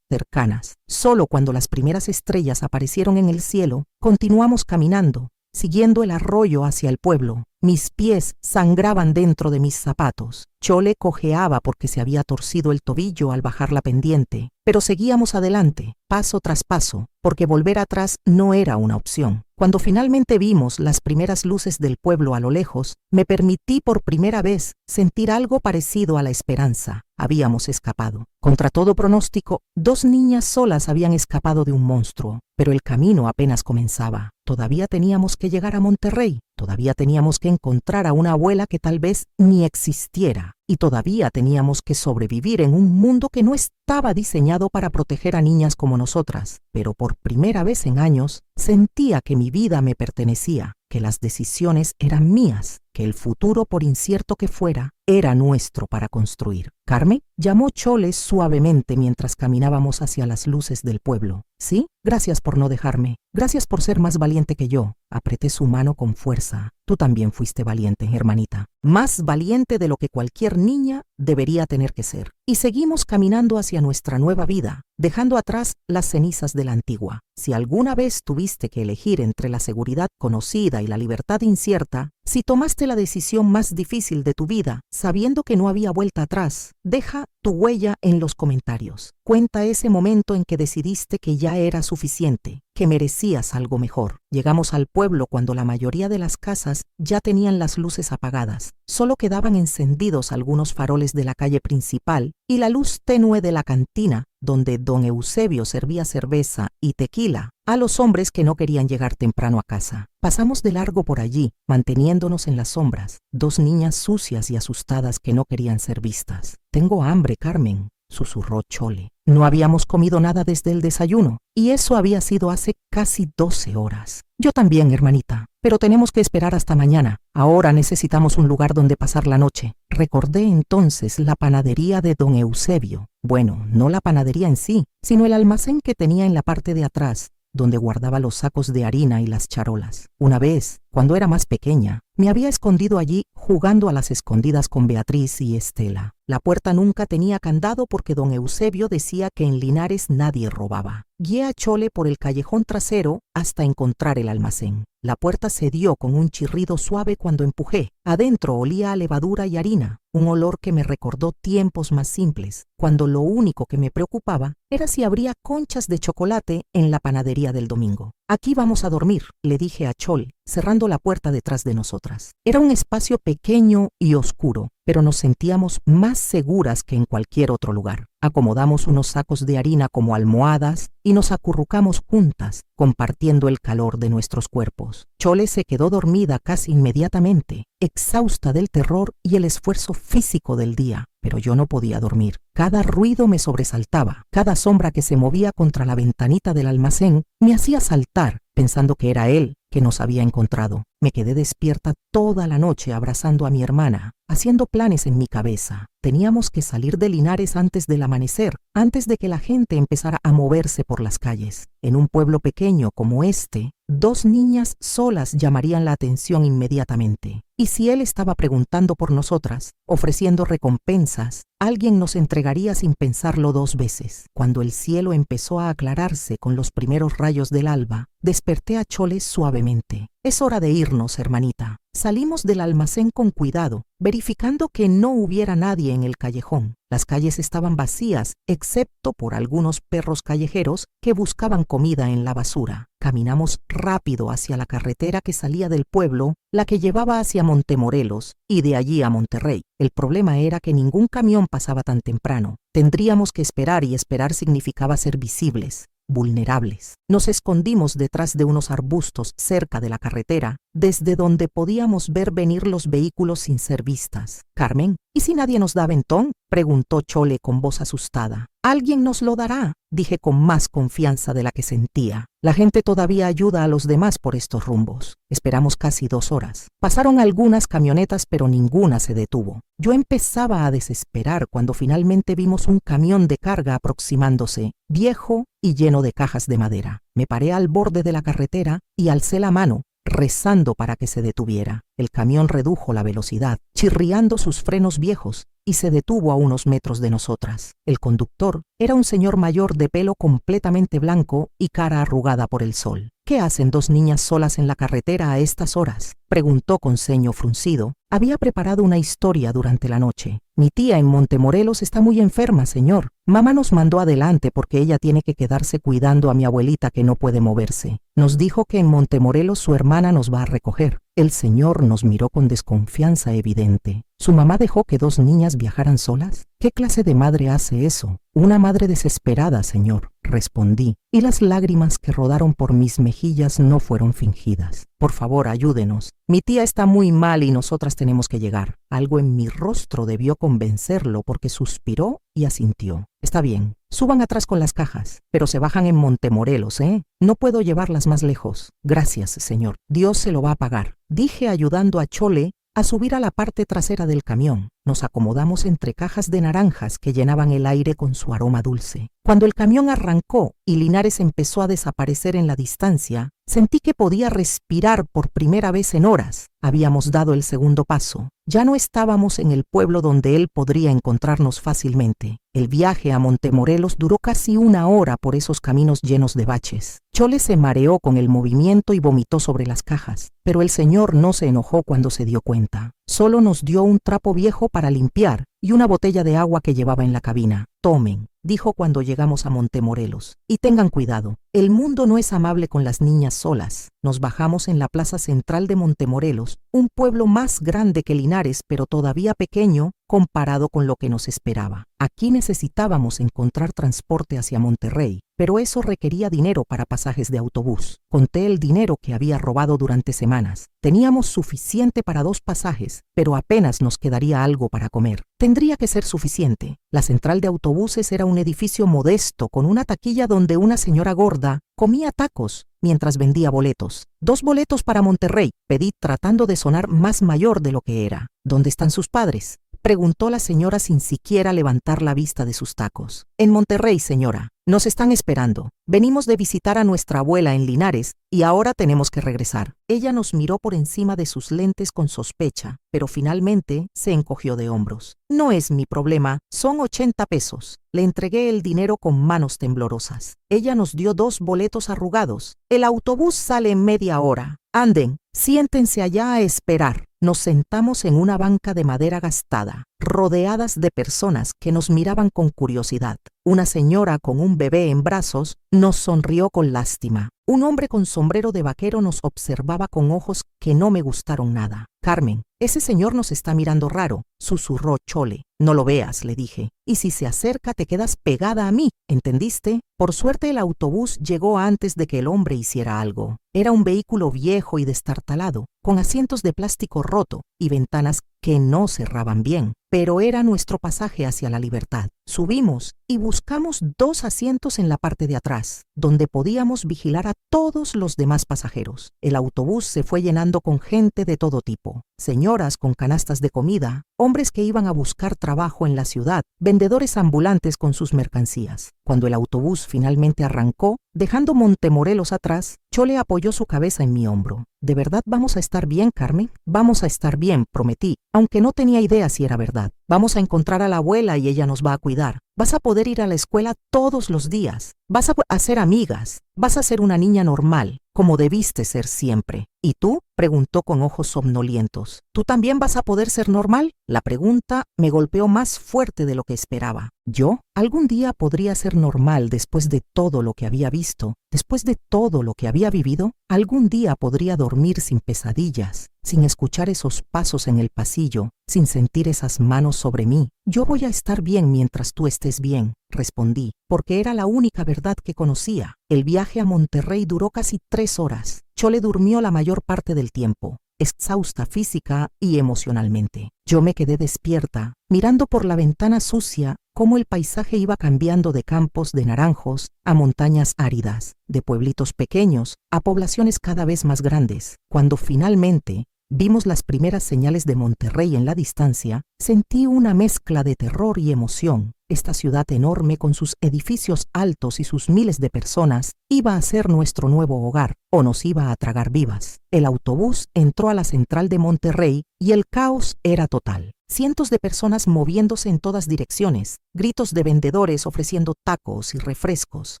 cercanas. Solo cuando las primeras estrellas aparecieron en el cielo, continuamos caminando, siguiendo el arroyo hacia el pueblo. Mis pies sangraban dentro de mis zapatos. Chole cojeaba porque se había torcido el tobillo al bajar la pendiente, pero seguíamos adelante, paso tras paso, porque volver atrás no era una opción. Cuando finalmente vimos las primeras luces del pueblo a lo lejos, me permití por primera vez sentir algo parecido a la esperanza. Habíamos escapado. Contra todo pronóstico, 2 niñas solas habían escapado de un monstruo, pero el camino apenas comenzaba. Todavía teníamos que llegar a Monterrey, todavía teníamos que encontrar a una abuela que tal vez ni existiera, y todavía teníamos que sobrevivir en un mundo que no estaba diseñado para proteger a niñas como nosotras. Pero por primera vez en años, sentía que mi vida me pertenecía, que las decisiones eran mías, que el futuro, por incierto que fuera, era nuestro para construir. «Carmen», llamó Chole suavemente mientras caminábamos hacia las luces del pueblo. «¿Sí? Gracias por no dejarme. Gracias por ser más valiente que yo». Apreté su mano con fuerza. «Tú también fuiste valiente, hermanita. Más valiente de lo que cualquier niña debería tener que ser». Y seguimos caminando hacia nuestra nueva vida, dejando atrás las cenizas de la antigua. Si alguna vez tuviste que elegir entre la seguridad conocida y la libertad incierta, si tomaste la decisión más difícil de tu vida, sabiendo que no había vuelta atrás, deja tu huella en los comentarios. Cuenta ese momento en que decidiste que ya era suficiente, que merecías algo mejor. Llegamos al pueblo cuando la mayoría de las casas ya tenían las luces apagadas. Solo quedaban encendidos algunos faroles de la calle principal y la luz tenue de la cantina, donde don Eusebio servía cerveza y tequila a los hombres que no querían llegar temprano a casa. Pasamos de largo por allí, manteniéndonos en las sombras, 2 niñas sucias y asustadas que no querían ser vistas. «Tengo hambre, Carmen», susurró Chole. No habíamos comido nada desde el desayuno, y eso había sido hace casi 12 horas. «Yo también, hermanita, pero tenemos que esperar hasta mañana. Ahora necesitamos un lugar donde pasar la noche». Recordé entonces la panadería de don Eusebio. Bueno, no la panadería en sí, sino el almacén que tenía en la parte de atrás, donde guardaba los sacos de harina y las charolas. Una vez, cuando era más pequeña, me había escondido allí jugando a las escondidas con Beatriz y Estela. La puerta nunca tenía candado porque don Eusebio decía que en Linares nadie robaba. Guié a Chole por el callejón trasero hasta encontrar el almacén. La puerta cedió con un chirrido suave cuando empujé. Adentro olía a levadura y harina, un olor que me recordó tiempos más simples, cuando lo único que me preocupaba era si habría conchas de chocolate en la panadería del domingo. «Aquí vamos a dormir», le dije a Chol, cerrando la puerta detrás de nosotras. Era un espacio pequeño y oscuro, pero nos sentíamos más seguras que en cualquier otro lugar. Acomodamos unos sacos de harina como almohadas y nos acurrucamos juntas, compartiendo el calor de nuestros cuerpos. Chole se quedó dormida casi inmediatamente, exhausta del terror y el esfuerzo físico del día, pero yo no podía dormir. Cada ruido me sobresaltaba, cada sombra que se movía contra la ventanita del almacén me hacía saltar, pensando que era él que nos había encontrado. Me quedé despierta toda la noche abrazando a mi hermana, haciendo planes en mi cabeza. Teníamos que salir de Linares antes del amanecer, antes de que la gente empezara a moverse por las calles. En un pueblo pequeño como este, 2 niñas solas llamarían la atención inmediatamente. Y si él estaba preguntando por nosotras, ofreciendo recompensas, alguien nos entregaría sin pensarlo 2 veces. Cuando el cielo empezó a aclararse con los primeros rayos del alba, desperté a Chole suavemente. «Es hora de irnos, hermanita». Salimos del almacén con cuidado, verificando que no hubiera nadie en el callejón. Las calles estaban vacías, excepto por algunos perros callejeros que buscaban comida en la basura. Caminamos rápido hacia la carretera que salía del pueblo, la que llevaba hacia Montemorelos y de allí a Monterrey. El problema era que ningún camión pasaba tan temprano. Tendríamos que esperar y esperar significaba ser visibles. vulnerables. Nos escondimos detrás de unos arbustos cerca de la carretera, desde donde podíamos ver venir los vehículos sin ser vistas. «Carmen, ¿y si nadie nos da aventón?», preguntó Chole con voz asustada. «Alguien nos lo dará», dije con más confianza de la que sentía. La gente todavía ayuda a los demás por estos rumbos. Esperamos casi 2 horas. Pasaron algunas camionetas, pero ninguna se detuvo. Yo empezaba a desesperar cuando finalmente vimos un camión de carga aproximándose, viejo y lleno de cajas de madera. Me paré al borde de la carretera y alcé la mano, rezando para que se detuviera. El camión redujo la velocidad, chirriando sus frenos viejos, y se detuvo a unos metros de nosotras. El conductor era un señor mayor de pelo completamente blanco y cara arrugada por el sol. «¿Qué hacen 2 niñas solas en la carretera a estas horas?», preguntó con ceño fruncido. Había preparado una historia durante la noche. «Mi tía en Montemorelos está muy enferma, señor. Mamá nos mandó adelante porque ella tiene que quedarse cuidando a mi abuelita que no puede moverse. Nos dijo que en Montemorelos su hermana nos va a recoger». El señor nos miró con desconfianza evidente. ¿Su mamá dejó que 2 niñas viajaran solas? ¿Qué clase de madre hace eso? «Una madre desesperada, señor», respondí, y las lágrimas que rodaron por mis mejillas no fueron fingidas. «Por favor, ayúdenos. Mi tía está muy mal y nosotras tenemos que llegar». Algo en mi rostro debió convencerlo porque suspiró y asintió. «Está bien, suban atrás con las cajas, pero se bajan en Montemorelos, ¿eh? No puedo llevarlas más lejos». «Gracias, señor. Dios se lo va a pagar», dije ayudando a Chole a subir a la parte trasera del camión. Nos acomodamos entre cajas de naranjas que llenaban el aire con su aroma dulce. Cuando el camión arrancó y Linares empezó a desaparecer en la distancia, sentí que podía respirar por primera vez en horas. Habíamos dado el segundo paso. Ya no estábamos en el pueblo donde él podría encontrarnos fácilmente. El viaje a Montemorelos duró casi 1 hora por esos caminos llenos de baches. Chole se mareó con el movimiento y vomitó sobre las cajas, pero el señor no se enojó cuando se dio cuenta. Solo nos dio un trapo viejo para limpiar y una botella de agua que llevaba en la cabina. «Tomen», dijo cuando llegamos a Montemorelos, «y tengan cuidado. El mundo no es amable con las niñas solas». Nos bajamos en la plaza central de Montemorelos, un pueblo más grande que Linares, pero todavía pequeño comparado con lo que nos esperaba. Aquí necesitábamos encontrar transporte hacia Monterrey, pero eso requería dinero para pasajes de autobús. Conté el dinero que había robado durante semanas. Teníamos suficiente para 2 pasajes, pero apenas nos quedaría algo para comer. Tendría que ser suficiente. La central de autobuses era un edificio modesto con una taquilla donde una señora gorda comía tacos mientras vendía boletos. 2 boletos para Monterrey, pedí tratando de sonar más mayor de lo que era. «¿Dónde están sus padres?», preguntó la señora sin siquiera levantar la vista de sus tacos. «En Monterrey, señora. Nos están esperando. Venimos de visitar a nuestra abuela en Linares y ahora tenemos que regresar». Ella nos miró por encima de sus lentes con sospecha, pero finalmente se encogió de hombros. «No es mi problema, son 80 pesos. Le entregué el dinero con manos temblorosas. Ella nos dio 2 boletos arrugados. «El autobús sale en media hora. Anden, siéntense allá a esperar». Nos sentamos en una banca de madera gastada, rodeadas de personas que nos miraban con curiosidad. Una señora con un bebé en brazos nos sonrió con lástima. Un hombre con sombrero de vaquero nos observaba con ojos que no me gustaron nada. «Carmen, ese señor nos está mirando raro», susurró Chole. «No lo veas», le dije. «Y si se acerca te quedas pegada a mí, ¿entendiste?». Por suerte el autobús llegó antes de que el hombre hiciera algo. Era un vehículo viejo y destartalado, con asientos de plástico roto y ventanas que no cerraban bien, pero era nuestro pasaje hacia la libertad. Subimos y buscamos 2 asientos en la parte de atrás, donde podíamos vigilar a todos los demás pasajeros. El autobús se fue llenando con gente de todo tipo. Señoras con canastas de comida, hombres que iban a buscar trabajo en la ciudad, vendedores ambulantes con sus mercancías. Cuando el autobús finalmente arrancó, dejando Montemorelos atrás, Chole apoyó su cabeza en mi hombro. «¿De verdad vamos a estar bien, Carmen?». «Vamos a estar bien», prometí, aunque no tenía idea si era verdad. «Vamos a encontrar a la abuela y ella nos va a cuidar. Vas a poder ir a la escuela todos los días. Vas a hacer amigas. Vas a ser una niña normal, como debiste ser siempre». «¿Y tú?», preguntó con ojos somnolientos. «¿Tú también vas a poder ser normal?». La pregunta me golpeó más fuerte de lo que esperaba. ¿Yo? ¿Algún día podría ser normal después de todo lo que había visto? ¿Después de todo lo que había vivido? ¿Algún día podría dormir sin pesadillas? sin escuchar esos pasos en el pasillo, sin sentir esas manos sobre mí. Yo voy a estar bien mientras tú estés bien, respondí, porque era la única verdad que conocía. El viaje a Monterrey duró casi 3 horas. Chole durmió la mayor parte del tiempo, exhausta física y emocionalmente. Yo me quedé despierta, mirando por la ventana sucia cómo el paisaje iba cambiando de campos de naranjos a montañas áridas, de pueblitos pequeños a poblaciones cada vez más grandes. Cuando finalmente vimos las primeras señales de Monterrey en la distancia, sentí una mezcla de terror y emoción. Esta ciudad enorme con sus edificios altos y sus miles de personas iba a ser nuestro nuevo hogar o nos iba a tragar vivas. El autobús entró a la central de Monterrey y el caos era total. Cientos de personas moviéndose en todas direcciones, gritos de vendedores ofreciendo tacos y refrescos,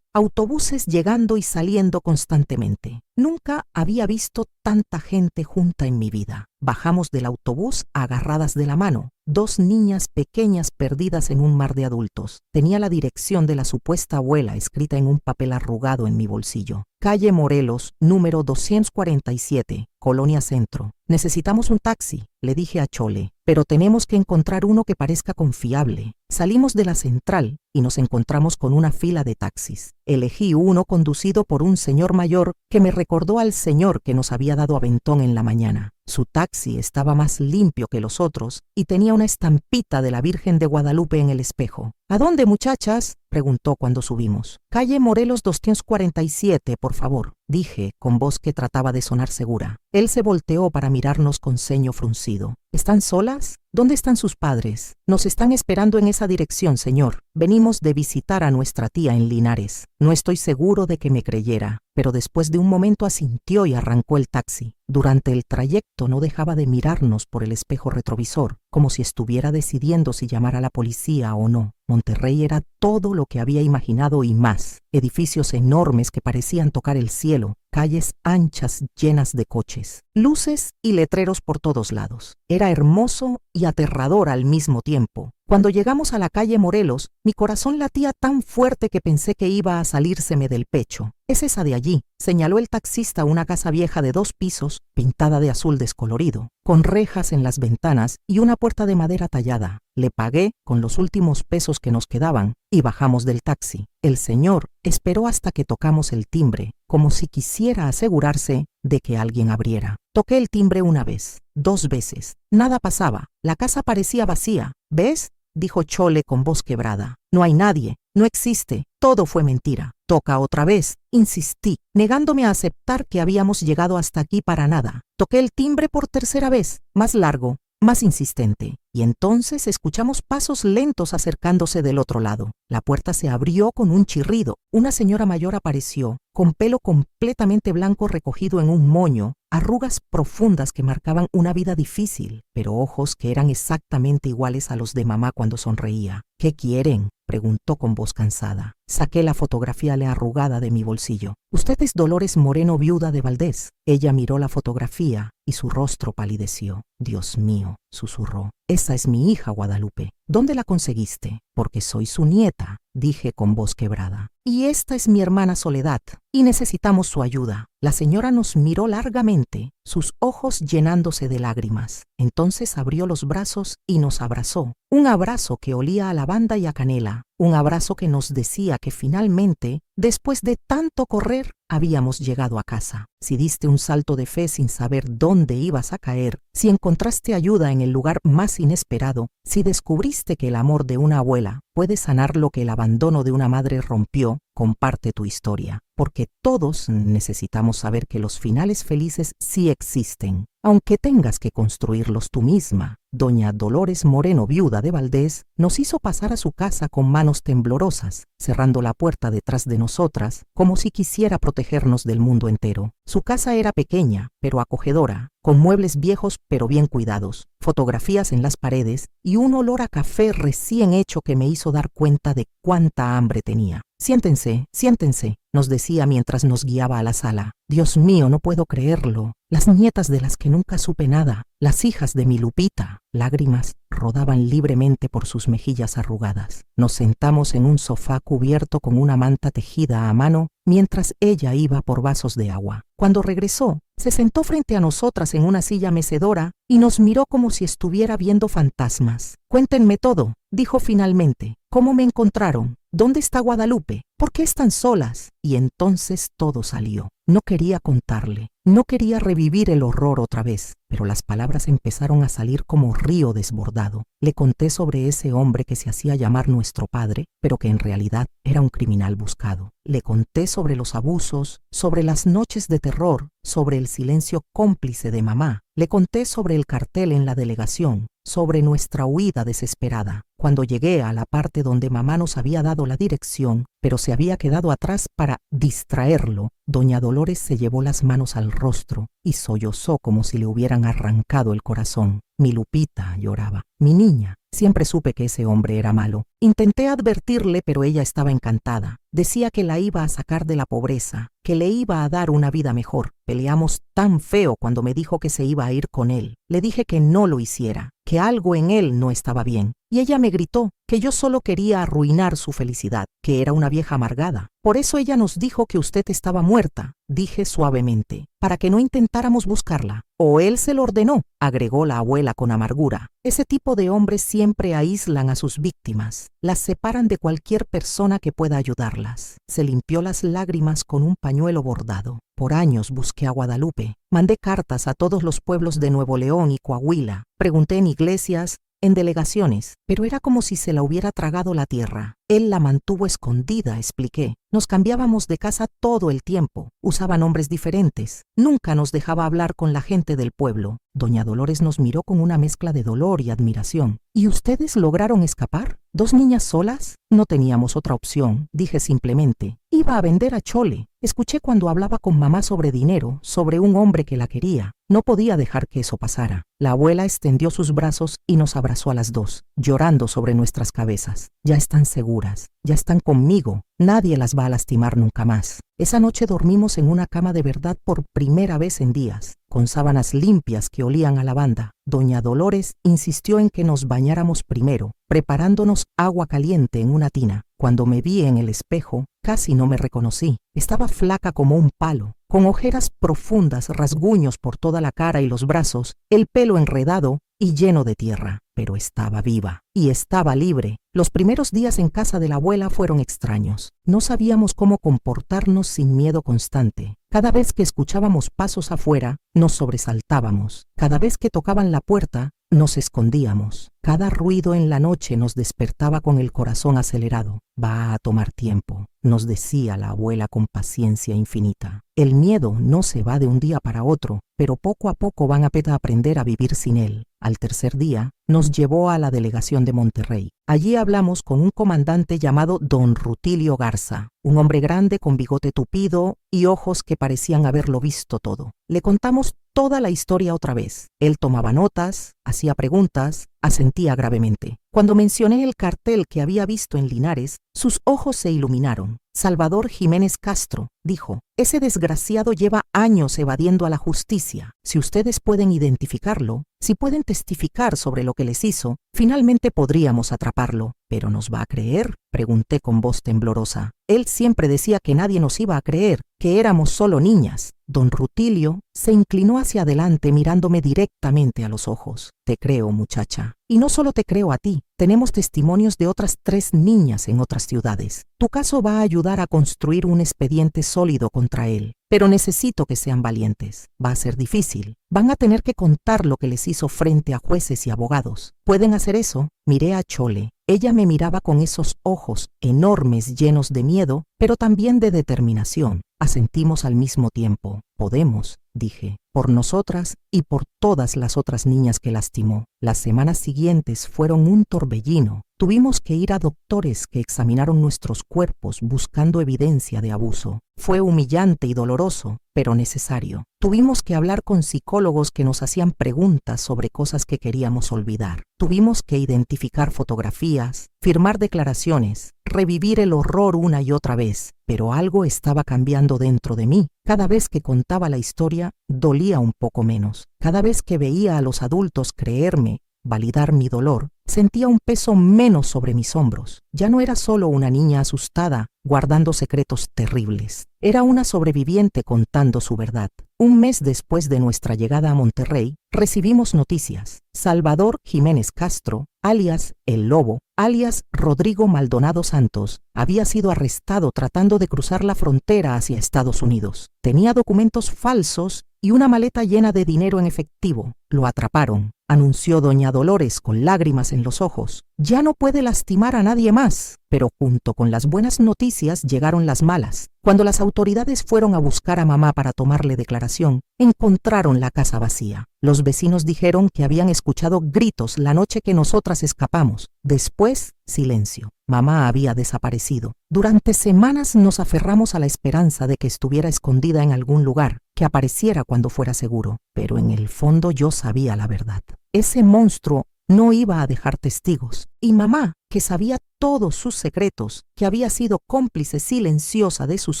autobuses llegando y saliendo constantemente. Nunca había visto tanta gente junta en mi vida. Bajamos del autobús agarradas de la mano, 2 niñas pequeñas perdidas en un mar de adultos. Tenía la dirección de la supuesta abuela escrita en un papel arrugado en mi bolsillo. Calle Morelos, número 247, Colonia Centro. Necesitamos un taxi, le dije a Chole, pero tenemos que encontrar uno que parezca confiable. Salimos de la central y nos encontramos con una fila de taxis. Elegí uno conducido por un señor mayor que me recordó al señor que nos había dado aventón en la mañana. Su taxi estaba más limpio que los otros y tenía una estampita de la Virgen de Guadalupe en el espejo. ¿A dónde, muchachas?, preguntó cuando subimos. Calle Morelos 247, por favor, dije con voz que trataba de sonar segura. Él se volteó para mirarnos con ceño fruncido. ¿Están solas? ¿Dónde están sus padres? Nos están esperando en esa dirección, señor. Venimos de visitar a nuestra tía en Linares. No estoy seguro de que me creyera, pero después de un momento asintió y arrancó el taxi. Durante el trayecto no dejaba de mirarnos por el espejo retrovisor, como si estuviera decidiendo si llamar a la policía o no. Monterrey era todo lo que había imaginado y más. Edificios enormes que parecían tocar el cielo, calles anchas llenas de coches, luces y letreros por todos lados. Era hermoso y aterrador al mismo tiempo. Cuando llegamos a la calle Morelos, mi corazón latía tan fuerte que pensé que iba a salírseme del pecho. «Es esa de allí», señaló el taxista, una casa vieja de 2 pisos, pintada de azul descolorido, con rejas en las ventanas y una puerta de madera tallada. Le pagué con los últimos pesos que nos quedaban y bajamos del taxi. El señor esperó hasta que tocamos el timbre, como si quisiera asegurarse de que alguien abriera. Toqué el timbre 1 vez, 2 veces. Nada pasaba. La casa parecía vacía. «¿Ves?», dijo Chole con voz quebrada. «No hay nadie. No existe. Todo fue mentira». «Toca otra vez», insistí, negándome a aceptar que habíamos llegado hasta aquí para nada. Toqué el timbre por 3ª vez, más largo, más insistente, y entonces escuchamos pasos lentos acercándose del otro lado. La puerta se abrió con un chirrido. Una señora mayor apareció, con pelo completamente blanco recogido en un moño, arrugas profundas que marcaban una vida difícil, pero ojos que eran exactamente iguales a los de mamá cuando sonreía. «¿Qué quieren?», preguntó con voz cansada. Saqué la fotografía arrugada de mi bolsillo. «Usted es Dolores Moreno, viuda de Valdés». Ella miró la fotografía y su rostro palideció. «Dios mío», susurró. «Esa es mi hija, Guadalupe. ¿Dónde la conseguiste?». «Porque soy su nieta», dije con voz quebrada. «Y esta es mi hermana Soledad, y necesitamos su ayuda». La señora nos miró largamente, sus ojos llenándose de lágrimas. Entonces abrió los brazos y nos abrazó. Un abrazo que olía a lavanda y a canela. Un abrazo que nos decía que finalmente, después de tanto correr, habíamos llegado a casa. Si diste un salto de fe sin saber dónde ibas a caer, si encontraste ayuda en el lugar más inesperado, si descubriste que el amor de una abuela puede sanar lo que el abandono de una madre rompió, comparte tu historia, porque todos necesitamos saber que los finales felices sí existen, aunque tengas que construirlos tú misma. Doña Dolores Moreno, viuda de Valdés, nos hizo pasar a su casa con manos temblorosas, cerrando la puerta detrás de nosotras, como si quisiera protegernos del mundo entero. Su casa era pequeña, pero acogedora, con muebles viejos pero bien cuidados, fotografías en las paredes y un olor a café recién hecho que me hizo dar cuenta de cuánta hambre tenía. «Siéntense, siéntense», nos decía mientras nos guiaba a la sala. «Dios mío, no puedo creerlo. las nietas de las que nunca supe nada, las hijas de mi Lupita. Lágrimas rodaban libremente por sus mejillas arrugadas. Nos sentamos en un sofá cubierto con una manta tejida a mano mientras ella iba por vasos de agua. Cuando regresó, se sentó frente a nosotras en una silla mecedora y nos miró como si estuviera viendo fantasmas. «Cuéntenme todo», dijo finalmente. «¿Cómo me encontraron? ¿Dónde está Guadalupe? ¿Por qué están solas?» Y entonces todo salió. No quería contarle, no quería revivir el horror otra vez, pero las palabras empezaron a salir como río desbordado. Le conté sobre ese hombre que se hacía llamar nuestro padre, pero que en realidad era un criminal buscado. Le conté sobre los abusos, sobre las noches de terror, sobre el silencio cómplice de mamá. Le conté sobre el cartel en la delegación, sobre nuestra huida desesperada. Cuando llegué a la parte donde mamá nos había dado la dirección, pero se había quedado atrás para distraerlo, doña Dolores se llevó las manos al rostro y sollozó como si le hubieran arrancado el corazón. Mi Lupita lloraba. Mi niña. Siempre supe que ese hombre era malo. Intenté advertirle, pero ella estaba encantada. Decía que la iba a sacar de la pobreza, que le iba a dar una vida mejor. Peleamos tan feo cuando me dijo que se iba a ir con él. Le dije que no lo hiciera, que algo en él no estaba bien. Y ella me gritó que yo solo quería arruinar su felicidad, que era una vieja amargada. Por eso ella nos dijo que usted estaba muerta, dije suavemente, para que no intentáramos buscarla. O él se lo ordenó, agregó la abuela con amargura. Ese tipo de hombres siempre aíslan a sus víctimas, las separan de cualquier persona que pueda ayudarlas. Se limpió las lágrimas con un pañuelo bordado. Por años busqué a Guadalupe. Mandé cartas a todos los pueblos de Nuevo León y Coahuila. Pregunté en iglesias, en delegaciones, pero era como si se la hubiera tragado la tierra. Él la mantuvo escondida, expliqué. Nos cambiábamos de casa todo el tiempo. Usaba nombres diferentes. Nunca nos dejaba hablar con la gente del pueblo. Doña Dolores nos miró con una mezcla de dolor y admiración. ¿Y ustedes lograron escapar? ¿Dos niñas solas? No teníamos otra opción, dije simplemente. Iba a vender a Chole. Escuché cuando hablaba con mamá sobre dinero, sobre un hombre que la quería. No podía dejar que eso pasara. La abuela extendió sus brazos y nos abrazó a las dos, llorando sobre nuestras cabezas. Ya están seguras, ya están conmigo. Nadie las va a lastimar nunca más. Esa noche dormimos en una cama de verdad por primera vez en días, con sábanas limpias que olían a lavanda. Doña Dolores insistió en que nos bañáramos primero, preparándonos agua caliente en una tina. Cuando me vi en el espejo, casi no me reconocí. Estaba flaca como un palo, con ojeras profundas, rasguños por toda la cara y los brazos, el pelo enredado y lleno de tierra. Pero estaba viva y estaba libre. Los primeros días en casa de la abuela fueron extraños. No sabíamos cómo comportarnos sin miedo constante. Cada vez que escuchábamos pasos afuera, nos sobresaltábamos. Cada vez que tocaban la puerta, nos escondíamos. Cada ruido en la noche nos despertaba con el corazón acelerado. Va a tomar tiempo, nos decía la abuela con paciencia infinita. El miedo no se va de un día para otro, pero poco a poco van a aprender a vivir sin él. Al tercer día, nos llevó a la delegación de Monterrey. Allí hablamos con un comandante llamado don Rutilio Garza, un hombre grande con bigote tupido y ojos que parecían haberlo visto todo. Le contamos toda la historia otra vez. Él tomaba notas, hacía preguntas, asentía gravemente. Cuando mencioné el cartel que había visto en Linares, sus ojos se iluminaron. Salvador Jiménez Castro, dijo, ese desgraciado lleva años evadiendo a la justicia. Si ustedes pueden identificarlo, si pueden testificar sobre lo que les hizo, finalmente podríamos atraparlo. ¿Pero nos va a creer?, pregunté con voz temblorosa. Él siempre decía que nadie nos iba a creer, que éramos solo niñas. Don Rutilio se inclinó hacia adelante mirándome directamente a los ojos. Te creo, muchacha. Y no solo te creo a ti, tenemos testimonios de otras 3 niñas en otras ciudades. Tu caso va a ayudar a construir un expediente sólido contra él. Pero necesito que sean valientes. Va a ser difícil. Van a tener que contar lo que les hizo frente a jueces y abogados. ¿Pueden hacer eso? Miré a Chole. Ella me miraba con esos ojos enormes llenos de miedo, pero también de determinación. Asentimos al mismo tiempo. Podemos, dije, por nosotras y por todas las otras niñas que lastimó. Las semanas siguientes fueron un torbellino. Tuvimos que ir a doctores que examinaron nuestros cuerpos buscando evidencia de abuso. Fue humillante y doloroso, pero necesario. Tuvimos que hablar con psicólogos que nos hacían preguntas sobre cosas que queríamos olvidar. Tuvimos que identificar fotografías, firmar declaraciones, revivir el horror una y otra vez. Pero algo estaba cambiando dentro de mí. Cada vez que contaba la historia, secundaria dolía un poco menos. Cada vez que veía a los adultos creerme, validar mi dolor, sentía un peso menos sobre mis hombros. Ya no era solo una niña asustada, guardando secretos terribles. Era una sobreviviente contando su verdad. Un mes después de nuestra llegada a Monterrey, recibimos noticias. Salvador Jiménez Castro, alias El Lobo, alias Rodrigo Maldonado Santos, había sido arrestado tratando de cruzar la frontera hacia Estados Unidos. Tenía documentos falsos y una maleta llena de dinero en efectivo. Lo atraparon, anunció doña Dolores con lágrimas en los ojos. Ya no puede lastimar a nadie más. Pero junto con las buenas noticias llegaron las malas. Cuando las autoridades fueron a buscar a mamá para tomarle declaración, encontraron la casa vacía. Los vecinos dijeron que habían escuchado gritos la noche que nosotras escapamos. Después, silencio. Mamá había desaparecido. Durante semanas nos aferramos a la esperanza de que estuviera escondida en algún lugar, que apareciera cuando fuera seguro. Pero en el fondo yo sabía la verdad. Ese monstruo no iba a dejar testigos. Y mamá, que sabía todos sus secretos, que había sido cómplice silenciosa de sus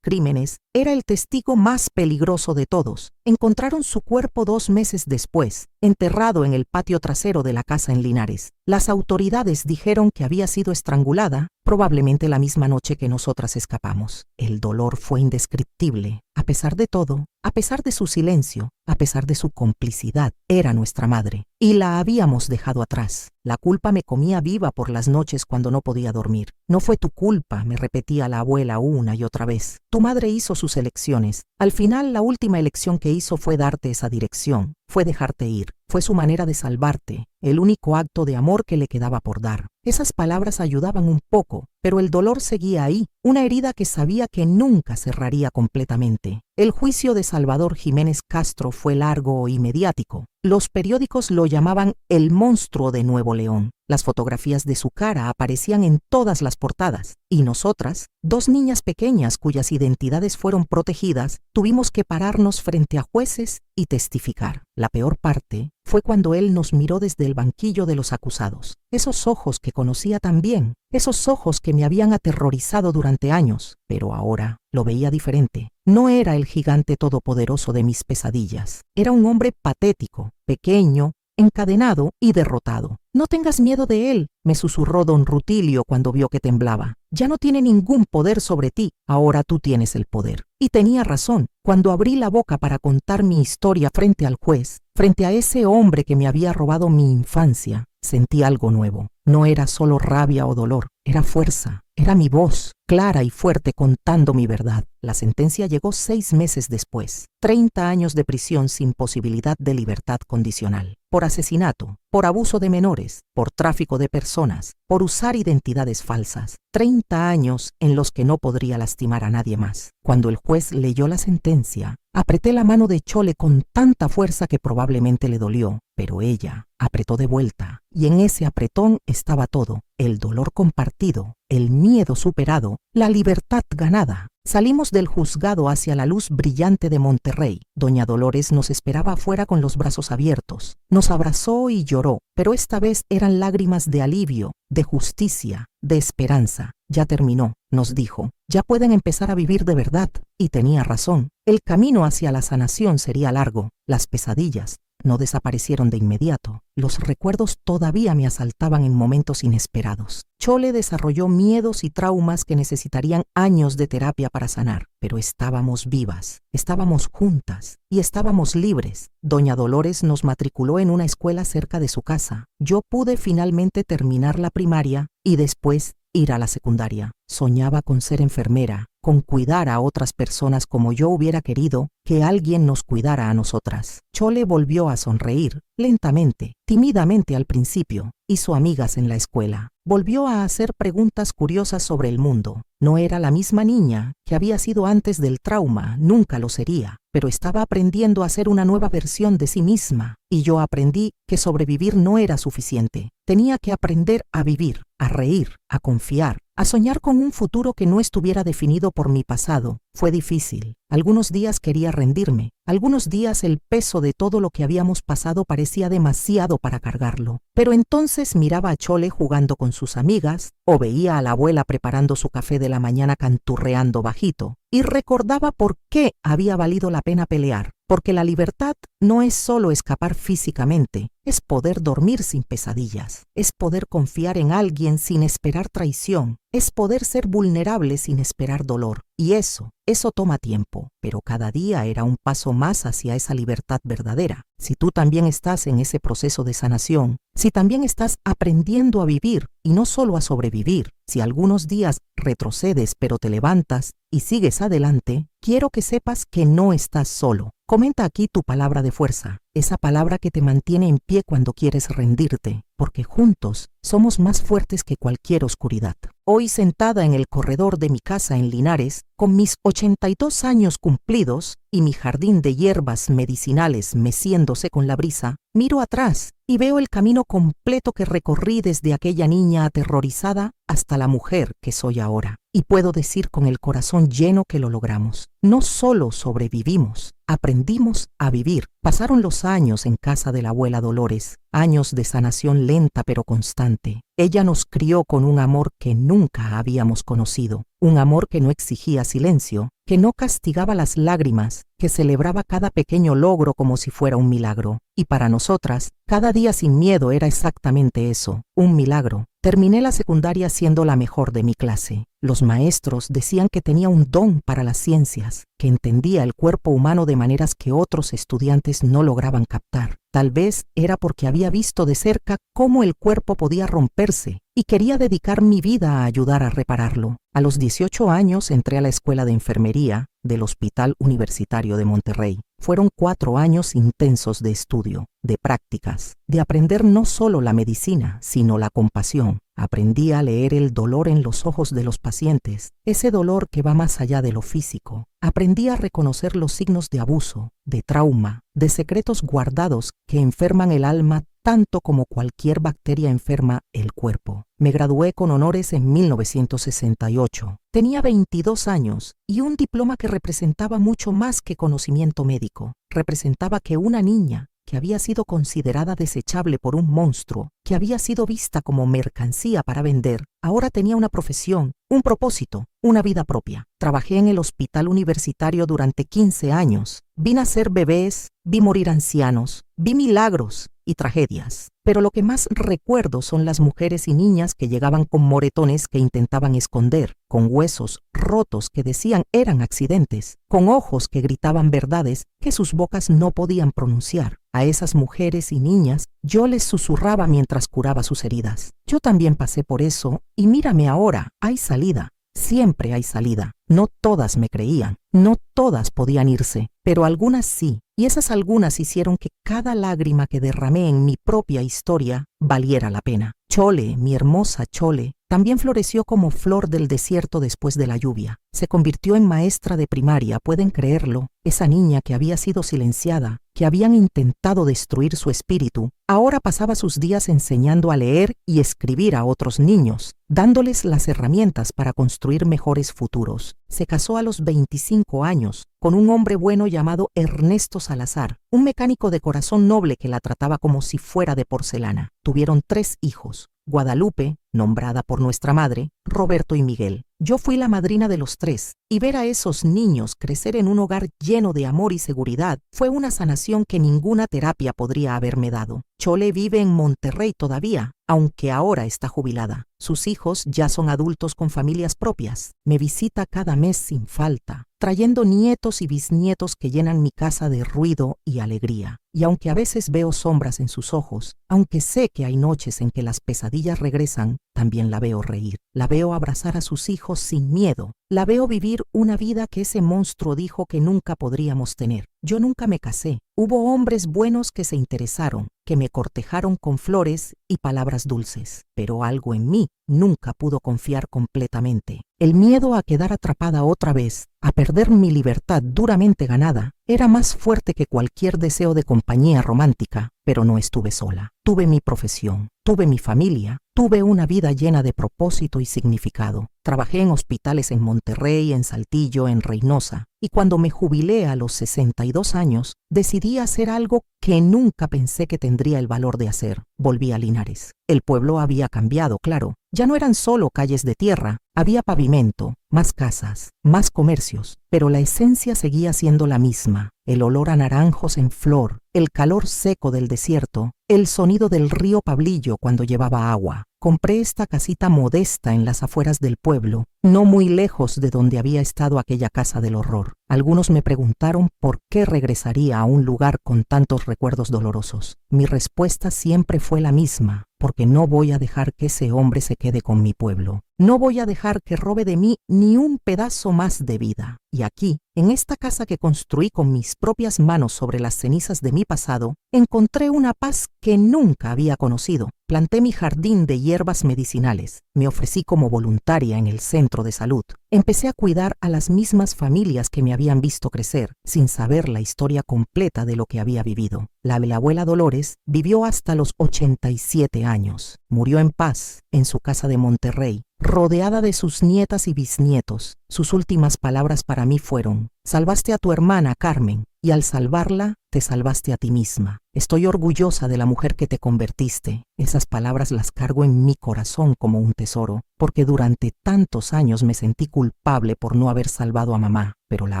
crímenes, era el testigo más peligroso de todos. Encontraron su cuerpo 2 meses después, enterrado en el patio trasero de la casa en Linares. Las autoridades dijeron que había sido estrangulada, probablemente la misma noche que nosotras escapamos. El dolor fue indescriptible. A pesar de todo, a pesar de su silencio, a pesar de su complicidad, era nuestra madre. Y la habíamos dejado atrás. La culpa me comía viva por las noches cuando no podía dormir. No fue tu culpa, me repetía la abuela una y otra vez. Tu madre hizo sus elecciones. Al final, la última elección que hizo fue darte esa dirección, fue dejarte ir. Fue su manera de salvarte, el único acto de amor que le quedaba por dar. Esas palabras ayudaban un poco, pero el dolor seguía ahí, una herida que sabía que nunca cerraría completamente. El juicio de Salvador Jiménez Castro fue largo y mediático. Los periódicos lo llamaban el monstruo de Nuevo León. Las fotografías de su cara aparecían en todas las portadas. Y nosotras, 2 niñas pequeñas cuyas identidades fueron protegidas, tuvimos que pararnos frente a jueces y testificar. La peor parte fue cuando él nos miró desde el banquillo de los acusados. Esos ojos que conocía tan bien, esos ojos que me habían aterrorizado durante años, pero ahora lo veía diferente. No era el gigante todopoderoso de mis pesadillas. Era un hombre patético, pequeño, encadenado y derrotado. No tengas miedo de él, me susurró don Rutilio cuando vio que temblaba. Ya no tiene ningún poder sobre ti, ahora tú tienes el poder. Y tenía razón. Cuando abrí la boca para contar mi historia frente al juez, frente a ese hombre que me había robado mi infancia, sentí algo nuevo. No era solo rabia o dolor, era fuerza. Era mi voz, clara y fuerte, contando mi verdad. La sentencia llegó 6 meses después. 30 años de prisión sin posibilidad de libertad condicional. Por asesinato, por abuso de menores, por tráfico de personas, por usar identidades falsas. 30 años en los que no podría lastimar a nadie más. Cuando el juez leyó la sentencia, apreté la mano de Chole con tanta fuerza que probablemente le dolió, pero ella apretó de vuelta, y en ese apretón estaba todo: el dolor compartido, el miedo superado, la libertad ganada. Salimos del juzgado hacia la luz brillante de Monterrey. Doña Dolores nos esperaba afuera con los brazos abiertos. Nos abrazó y lloró, pero esta vez eran lágrimas de alivio, de justicia, de esperanza. Ya terminó, nos dijo. Ya pueden empezar a vivir de verdad. Y tenía razón. El camino hacia la sanación sería largo. Las pesadillas no desaparecieron de inmediato. Los recuerdos todavía me asaltaban en momentos inesperados. Chole desarrolló miedos y traumas que necesitarían años de terapia para sanar. Pero estábamos vivas, estábamos juntas y estábamos libres. Doña Dolores nos matriculó en una escuela cerca de su casa. Yo pude finalmente terminar la primaria y después ir a la secundaria. Soñaba con ser enfermera, con cuidar a otras personas como yo hubiera querido que alguien nos cuidara a nosotras. Chole volvió a sonreír, lentamente, tímidamente al principio. Hizo amigas en la escuela. Volvió a hacer preguntas curiosas sobre el mundo. No era la misma niña que había sido antes del trauma, nunca lo sería, pero estaba aprendiendo a ser una nueva versión de sí misma. Y yo aprendí que sobrevivir no era suficiente. Tenía que aprender a vivir, a reír, a confiar, a soñar con un futuro que no estuviera definido por mi pasado. Fue difícil, Algunos días quería rendirme, algunos días el peso de todo lo que habíamos pasado parecía demasiado para cargarlo. Pero entonces miraba a Chole jugando con sus amigas o veía a la abuela preparando su café de la mañana canturreando bajito y recordaba por qué había valido la pena pelear. Porque la libertad no es solo escapar físicamente, es poder dormir sin pesadillas, es poder confiar en alguien sin esperar traición, es poder ser vulnerable sin esperar dolor. Y eso toma tiempo, pero cada día era un paso más hacia esa libertad verdadera. Si tú también estás en ese proceso de sanación, si también estás aprendiendo a vivir y no solo a sobrevivir, si algunos días retrocedes pero te levantas y sigues adelante, quiero que sepas que no estás solo. Comenta aquí tu palabra de fuerza, esa palabra que te mantiene en pie cuando quieres rendirte, porque juntos somos más fuertes que cualquier oscuridad. Hoy sentada en el corredor de mi casa en Linares, con mis 82 años cumplidos y mi jardín de hierbas medicinales meciéndose con la brisa, miro atrás y veo el camino completo que recorrí desde aquella niña aterrorizada hasta la mujer que soy ahora. Y puedo decir con el corazón lleno que lo logramos. No solo sobrevivimos, aprendimos a vivir. Pasaron los años en casa de la abuela Dolores, años de sanación lenta pero constante. Ella nos crió con un amor que nunca habíamos conocido, un amor que no exigía silencio, que no castigaba las lágrimas, que celebraba cada pequeño logro como si fuera un milagro. Y para nosotras, cada día sin miedo era exactamente eso, un milagro. Terminé la secundaria siendo la mejor de mi clase. Los maestros decían que tenía un don para las ciencias, que entendía el cuerpo humano de maneras que otros estudiantes no lograban captar. Tal vez era porque había visto de cerca cómo el cuerpo podía romperse y quería dedicar mi vida a ayudar a repararlo. A los 18 años entré a la escuela de enfermería del Hospital Universitario de Monterrey. Fueron 4 años intensos de estudio, de prácticas, de aprender no solo la medicina, sino la compasión. Aprendí a leer el dolor en los ojos de los pacientes, ese dolor que va más allá de lo físico. Aprendí a reconocer los signos de abuso, de trauma, de secretos guardados que enferman el alma tanto como cualquier bacteria enferma el cuerpo. Me gradué con honores en 1968. Tenía 22 años y un diploma que representaba mucho más que conocimiento médico. Representaba que una niña que había sido considerada desechable por un monstruo, que había sido vista como mercancía para vender, ahora tenía una profesión, un propósito, una vida propia. Trabajé en el hospital universitario durante 15 años. Vi nacer bebés, vi morir ancianos, vi milagros y tragedias. Pero lo que más recuerdo son las mujeres y niñas que llegaban con moretones que intentaban esconder, con huesos rotos que decían eran accidentes, con ojos que gritaban verdades que sus bocas no podían pronunciar. A esas mujeres y niñas yo les susurraba mientras curaba sus heridas. Yo también pasé por eso y mírame ahora, hay salida. Siempre hay salida. No todas me creían, no todas podían irse, pero algunas sí, y esas algunas hicieron que cada lágrima que derramé en mi propia historia valiera la pena. Chole, mi hermosa Chole, también floreció como flor del desierto después de la lluvia. Se convirtió en maestra de primaria, pueden creerlo. Esa niña que había sido silenciada, que habían intentado destruir su espíritu, ahora pasaba sus días enseñando a leer y escribir a otros niños, dándoles las herramientas para construir mejores futuros. Se casó a los 25 años con un hombre bueno llamado Ernesto Salazar, un mecánico de corazón noble que la trataba como si fuera de porcelana. Tuvieron 3 hijos, Guadalupe, nombrada por nuestra madre, Roberto y Miguel. Yo fui la madrina de los 3, y ver a esos niños crecer en un hogar lleno de amor y seguridad fue una sanación que ninguna terapia podría haberme dado. Chole vive en Monterrey todavía, aunque ahora está jubilada. Sus hijos ya son adultos con familias propias. Me visita cada mes sin falta, trayendo nietos y bisnietos que llenan mi casa de ruido y alegría. Y aunque a veces veo sombras en sus ojos, aunque sé que hay noches en que las pesadillas regresan, también la veo reír. La veo abrazar a sus hijos sin miedo. La veo vivir una vida que ese monstruo dijo que nunca podríamos tener. Yo nunca me casé. Hubo hombres buenos que se interesaron, que me cortejaron con flores y palabras dulces, pero algo en mí nunca pudo confiar completamente. El miedo a quedar atrapada otra vez, a perder mi libertad duramente ganada, era más fuerte que cualquier deseo de compañía romántica, pero no estuve sola. tuve mi profesión, tuve mi familia, tuve una vida llena de propósito y significado. Trabajé en hospitales en Monterrey, en Saltillo, en Reynosa, y cuando me jubilé a los 62 años, decidí hacer algo que nunca pensé que tendría el valor de hacer. Volví a Linares. El pueblo había cambiado, claro. Ya no eran solo calles de tierra, había pavimento, más casas, más comercios, pero la esencia seguía siendo la misma. El olor a naranjos en flor, el calor seco del desierto, el sonido del río Pablillo cuando llevaba agua. Compré esta casita modesta en las afueras del pueblo, no muy lejos de donde había estado aquella casa del horror. Algunos me preguntaron por qué regresaría a un lugar con tantos recuerdos dolorosos. Mi respuesta siempre fue la misma, porque no voy a dejar que ese hombre se quede con mi pueblo. No voy a dejar que robe de mí ni un pedazo más de vida. Y aquí, en esta casa que construí con mis propias manos sobre las cenizas de mi pasado, encontré una paz que nunca había conocido. Planté mi jardín de hierbas medicinales. Me ofrecí como voluntaria en el centro de salud. Empecé a cuidar a las mismas familias que me habían visto crecer, sin saber la historia completa de lo que había vivido. La abuela Dolores vivió hasta los 87 años. Murió en paz en su casa de Monterrey, rodeada de sus nietas y bisnietos. Sus últimas palabras para mí fueron: salvaste a tu hermana, Carmen, y al salvarla, te salvaste a ti misma. Estoy orgullosa de la mujer que te convertiste. Esas palabras las cargo en mi corazón como un tesoro, porque durante tantos años me sentí culpable por no haber salvado a mamá. Pero la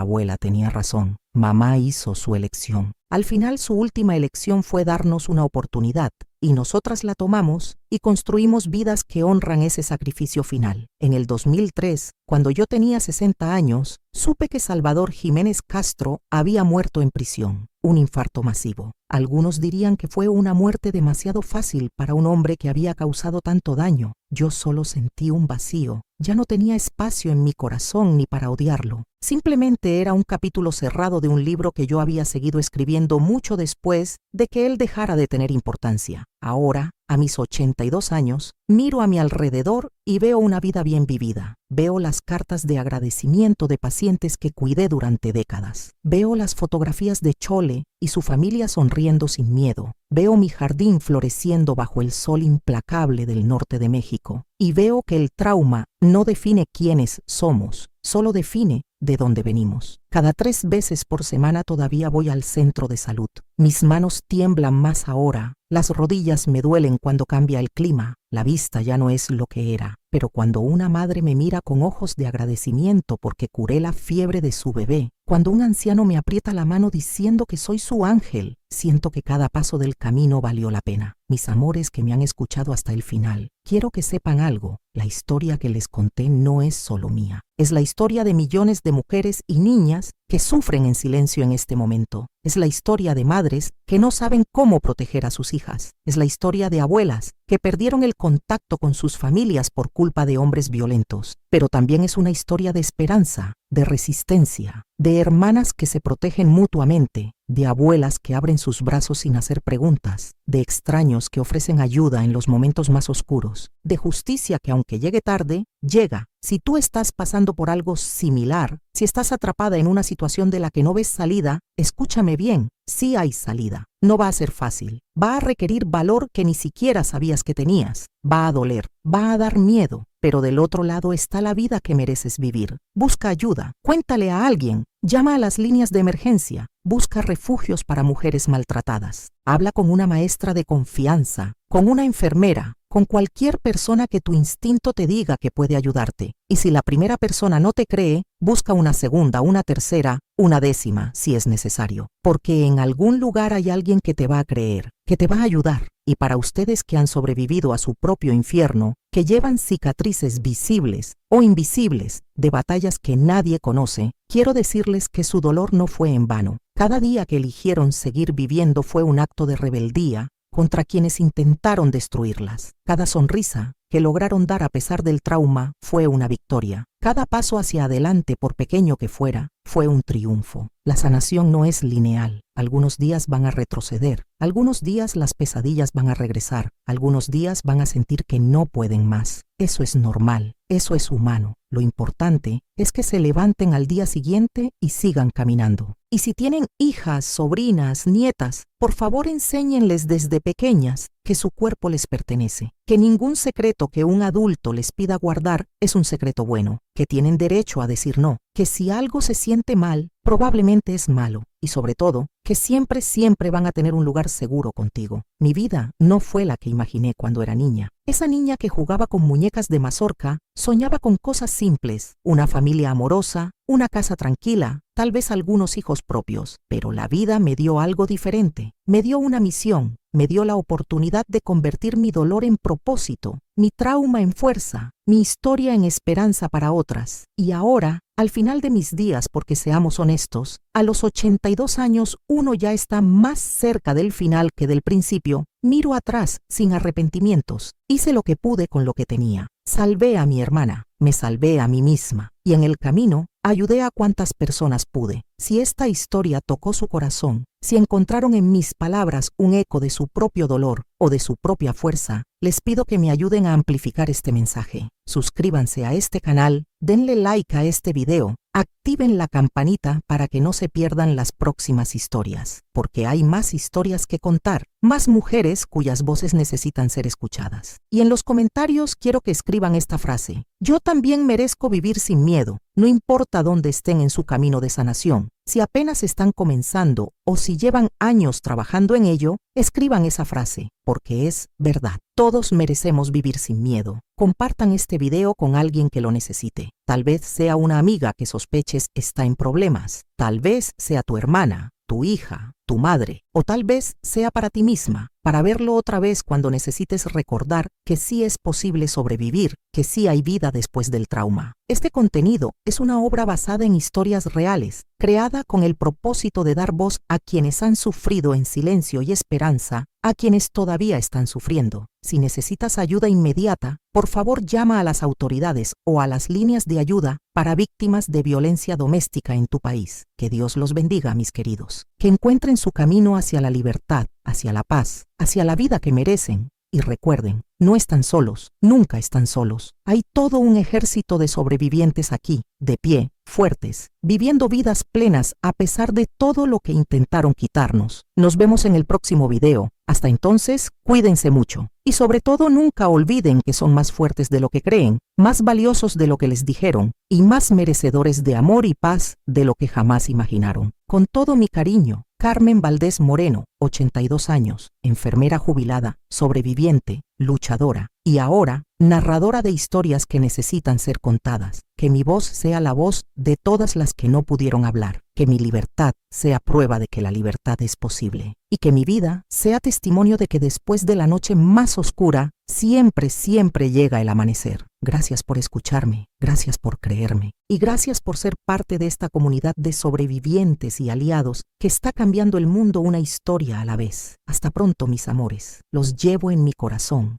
abuela tenía razón. Mamá hizo su elección. Al final, su última elección fue darnos una oportunidad, y nosotras la tomamos y construimos vidas que honran ese sacrificio final. En el 2003, cuando yo tenía 60 años, supe que Salvador Jiménez Castro había muerto en prisión, un infarto masivo. Algunos dirían que fue una muerte demasiado fácil para un hombre que había causado tanto daño. Yo solo sentí un vacío. Ya no tenía espacio en mi corazón ni para odiarlo. Simplemente era un capítulo cerrado de un libro que yo había seguido escribiendo mucho después de que él dejara de tener importancia. Ahora, a mis 82 años, miro a mi alrededor y veo una vida bien vivida. Veo las cartas de agradecimiento de pacientes que cuidé durante décadas. Veo las fotografías de Chole y su familia sonriendo sin miedo. Veo mi jardín floreciendo bajo el sol implacable del norte de México. Y veo que el trauma no define quiénes somos, solo define de dónde venimos. Cada 3 veces por semana todavía voy al centro de salud. Mis manos tiemblan más ahora. Las rodillas me duelen cuando cambia el clima. La vista ya no es lo que era. Pero cuando una madre me mira con ojos de agradecimiento porque curé la fiebre de su bebé, cuando un anciano me aprieta la mano diciendo que soy su ángel, siento que cada paso del camino valió la pena. Mis amores que me han escuchado hasta el final, quiero que sepan algo. La historia que les conté no es solo mía. Es la historia de millones de mujeres y niñas que sufren en silencio en este momento. Es la historia de madres que no saben cómo proteger a sus hijas. Es la historia de abuelas que perdieron el contacto con sus familias por culpa de hombres violentos. Pero también es una historia de esperanza, de resistencia, de hermanas que se protegen mutuamente, de abuelas que abren sus brazos sin hacer preguntas, de extraños que ofrecen ayuda en los momentos más oscuros, de justicia que aunque llegue tarde, llega. Si tú estás pasando por algo similar, si estás atrapada en una situación de la que no ves salida, escúchame bien, sí hay salida. No va a ser fácil, va a requerir valor que ni siquiera sabías que tenías, va a doler, va a dar miedo, pero del otro lado está la vida que mereces vivir. Busca ayuda, cuéntale a alguien, llama a las líneas de emergencia, busca refugios para mujeres maltratadas, habla con una maestra de confianza, con una enfermera, con cualquier persona que tu instinto te diga que puede ayudarte. Y si la primera persona no te cree, busca una segunda, una tercera, una décima, si es necesario. Porque en algún lugar hay alguien que te va a creer, que te va a ayudar. Y para ustedes que han sobrevivido a su propio infierno, que llevan cicatrices visibles o invisibles de batallas que nadie conoce, quiero decirles que su dolor no fue en vano. Cada día que eligieron seguir viviendo fue un acto de rebeldía contra quienes intentaron destruirlas. Cada sonrisa que lograron dar a pesar del trauma fue una victoria. Cada paso hacia adelante, por pequeño que fuera, fue un triunfo. La sanación no es lineal. Algunos días van a retroceder, algunos días las pesadillas van a regresar, algunos días van a sentir que no pueden más. Eso es normal. eso es humano. Lo importante es que se levanten al día siguiente y sigan caminando. Y si tienen hijas, sobrinas, nietas, por favor enséñenles desde pequeñas que su cuerpo les pertenece, que ningún secreto que un adulto les pida guardar es un secreto bueno, que tienen derecho a decir no, que si algo se siente mal, probablemente es malo, y sobre todo, que siempre, siempre van a tener un lugar seguro contigo. Mi vida no fue la que imaginé cuando era niña. Esa niña que jugaba con muñecas de mazorca soñaba con cosas simples, una familia amorosa, una casa tranquila, tal vez algunos hijos propios, pero la vida me dio algo diferente. Me dio una misión, me dio la oportunidad de convertir mi dolor en propósito, mi trauma en fuerza, mi historia en esperanza para otras. Y ahora, al final de mis días, porque seamos honestos, a los 82 años uno ya está más cerca del final que del principio. Miro atrás sin arrepentimientos. Hice lo que pude con lo que tenía. Salvé a mi hermana, me salvé a mí misma y en el camino ayudé a cuantas personas pude. Si esta historia tocó su corazón, si encontraron en mis palabras un eco de su propio dolor o de su propia fuerza, les pido que me ayuden a amplificar este mensaje. Suscríbanse a este canal, denle like a este video, activen la campanita para que no se pierdan las próximas historias, porque hay más historias que contar, más mujeres cuyas voces necesitan ser escuchadas. Y en los comentarios quiero que escriban esta frase: yo también merezco vivir sin miedo, no importa dónde estén en su camino de sanación. Si apenas están comenzando o si llevan años trabajando en ello, escriban esa frase, porque es verdad. Todos merecemos vivir sin miedo. Compartan este video con alguien que lo necesite. Tal vez sea una amiga que sospeches está en problemas. Tal vez sea tu hermana, tu hija, tu madre, o tal vez sea para ti misma, para verlo otra vez cuando necesites recordar que sí es posible sobrevivir, que sí hay vida después del trauma. Este contenido es una obra basada en historias reales, creada con el propósito de dar voz a quienes han sufrido en silencio y esperanza, a quienes todavía están sufriendo. Si necesitas ayuda inmediata, por favor llama a las autoridades o a las líneas de ayuda para víctimas de violencia doméstica en tu país. Que Dios los bendiga, mis queridos. Que encuentren su camino hacia la libertad, hacia la paz, hacia la vida que merecen. Y recuerden, no están solos, nunca están solos. Hay todo un ejército de sobrevivientes aquí, de pie, fuertes, viviendo vidas plenas a pesar de todo lo que intentaron quitarnos. Nos vemos en el próximo video. Hasta entonces, cuídense mucho. Y sobre todo, nunca olviden que son más fuertes de lo que creen, más valiosos de lo que les dijeron, y más merecedores de amor y paz de lo que jamás imaginaron. Con todo mi cariño, Carmen Valdés Moreno, 82 años, enfermera jubilada, sobreviviente, luchadora, y ahora, narradora de historias que necesitan ser contadas. Que mi voz sea la voz de todas las que no pudieron hablar. Que mi libertad sea prueba de que la libertad es posible. Y que mi vida sea testimonio de que después de la noche más oscura, siempre, siempre llega el amanecer. Gracias por escucharme, gracias por creerme, y gracias por ser parte de esta comunidad de sobrevivientes y aliados que está cambiando el mundo una historia a la vez. Hasta pronto, mis amores. Los llevo en mi corazón.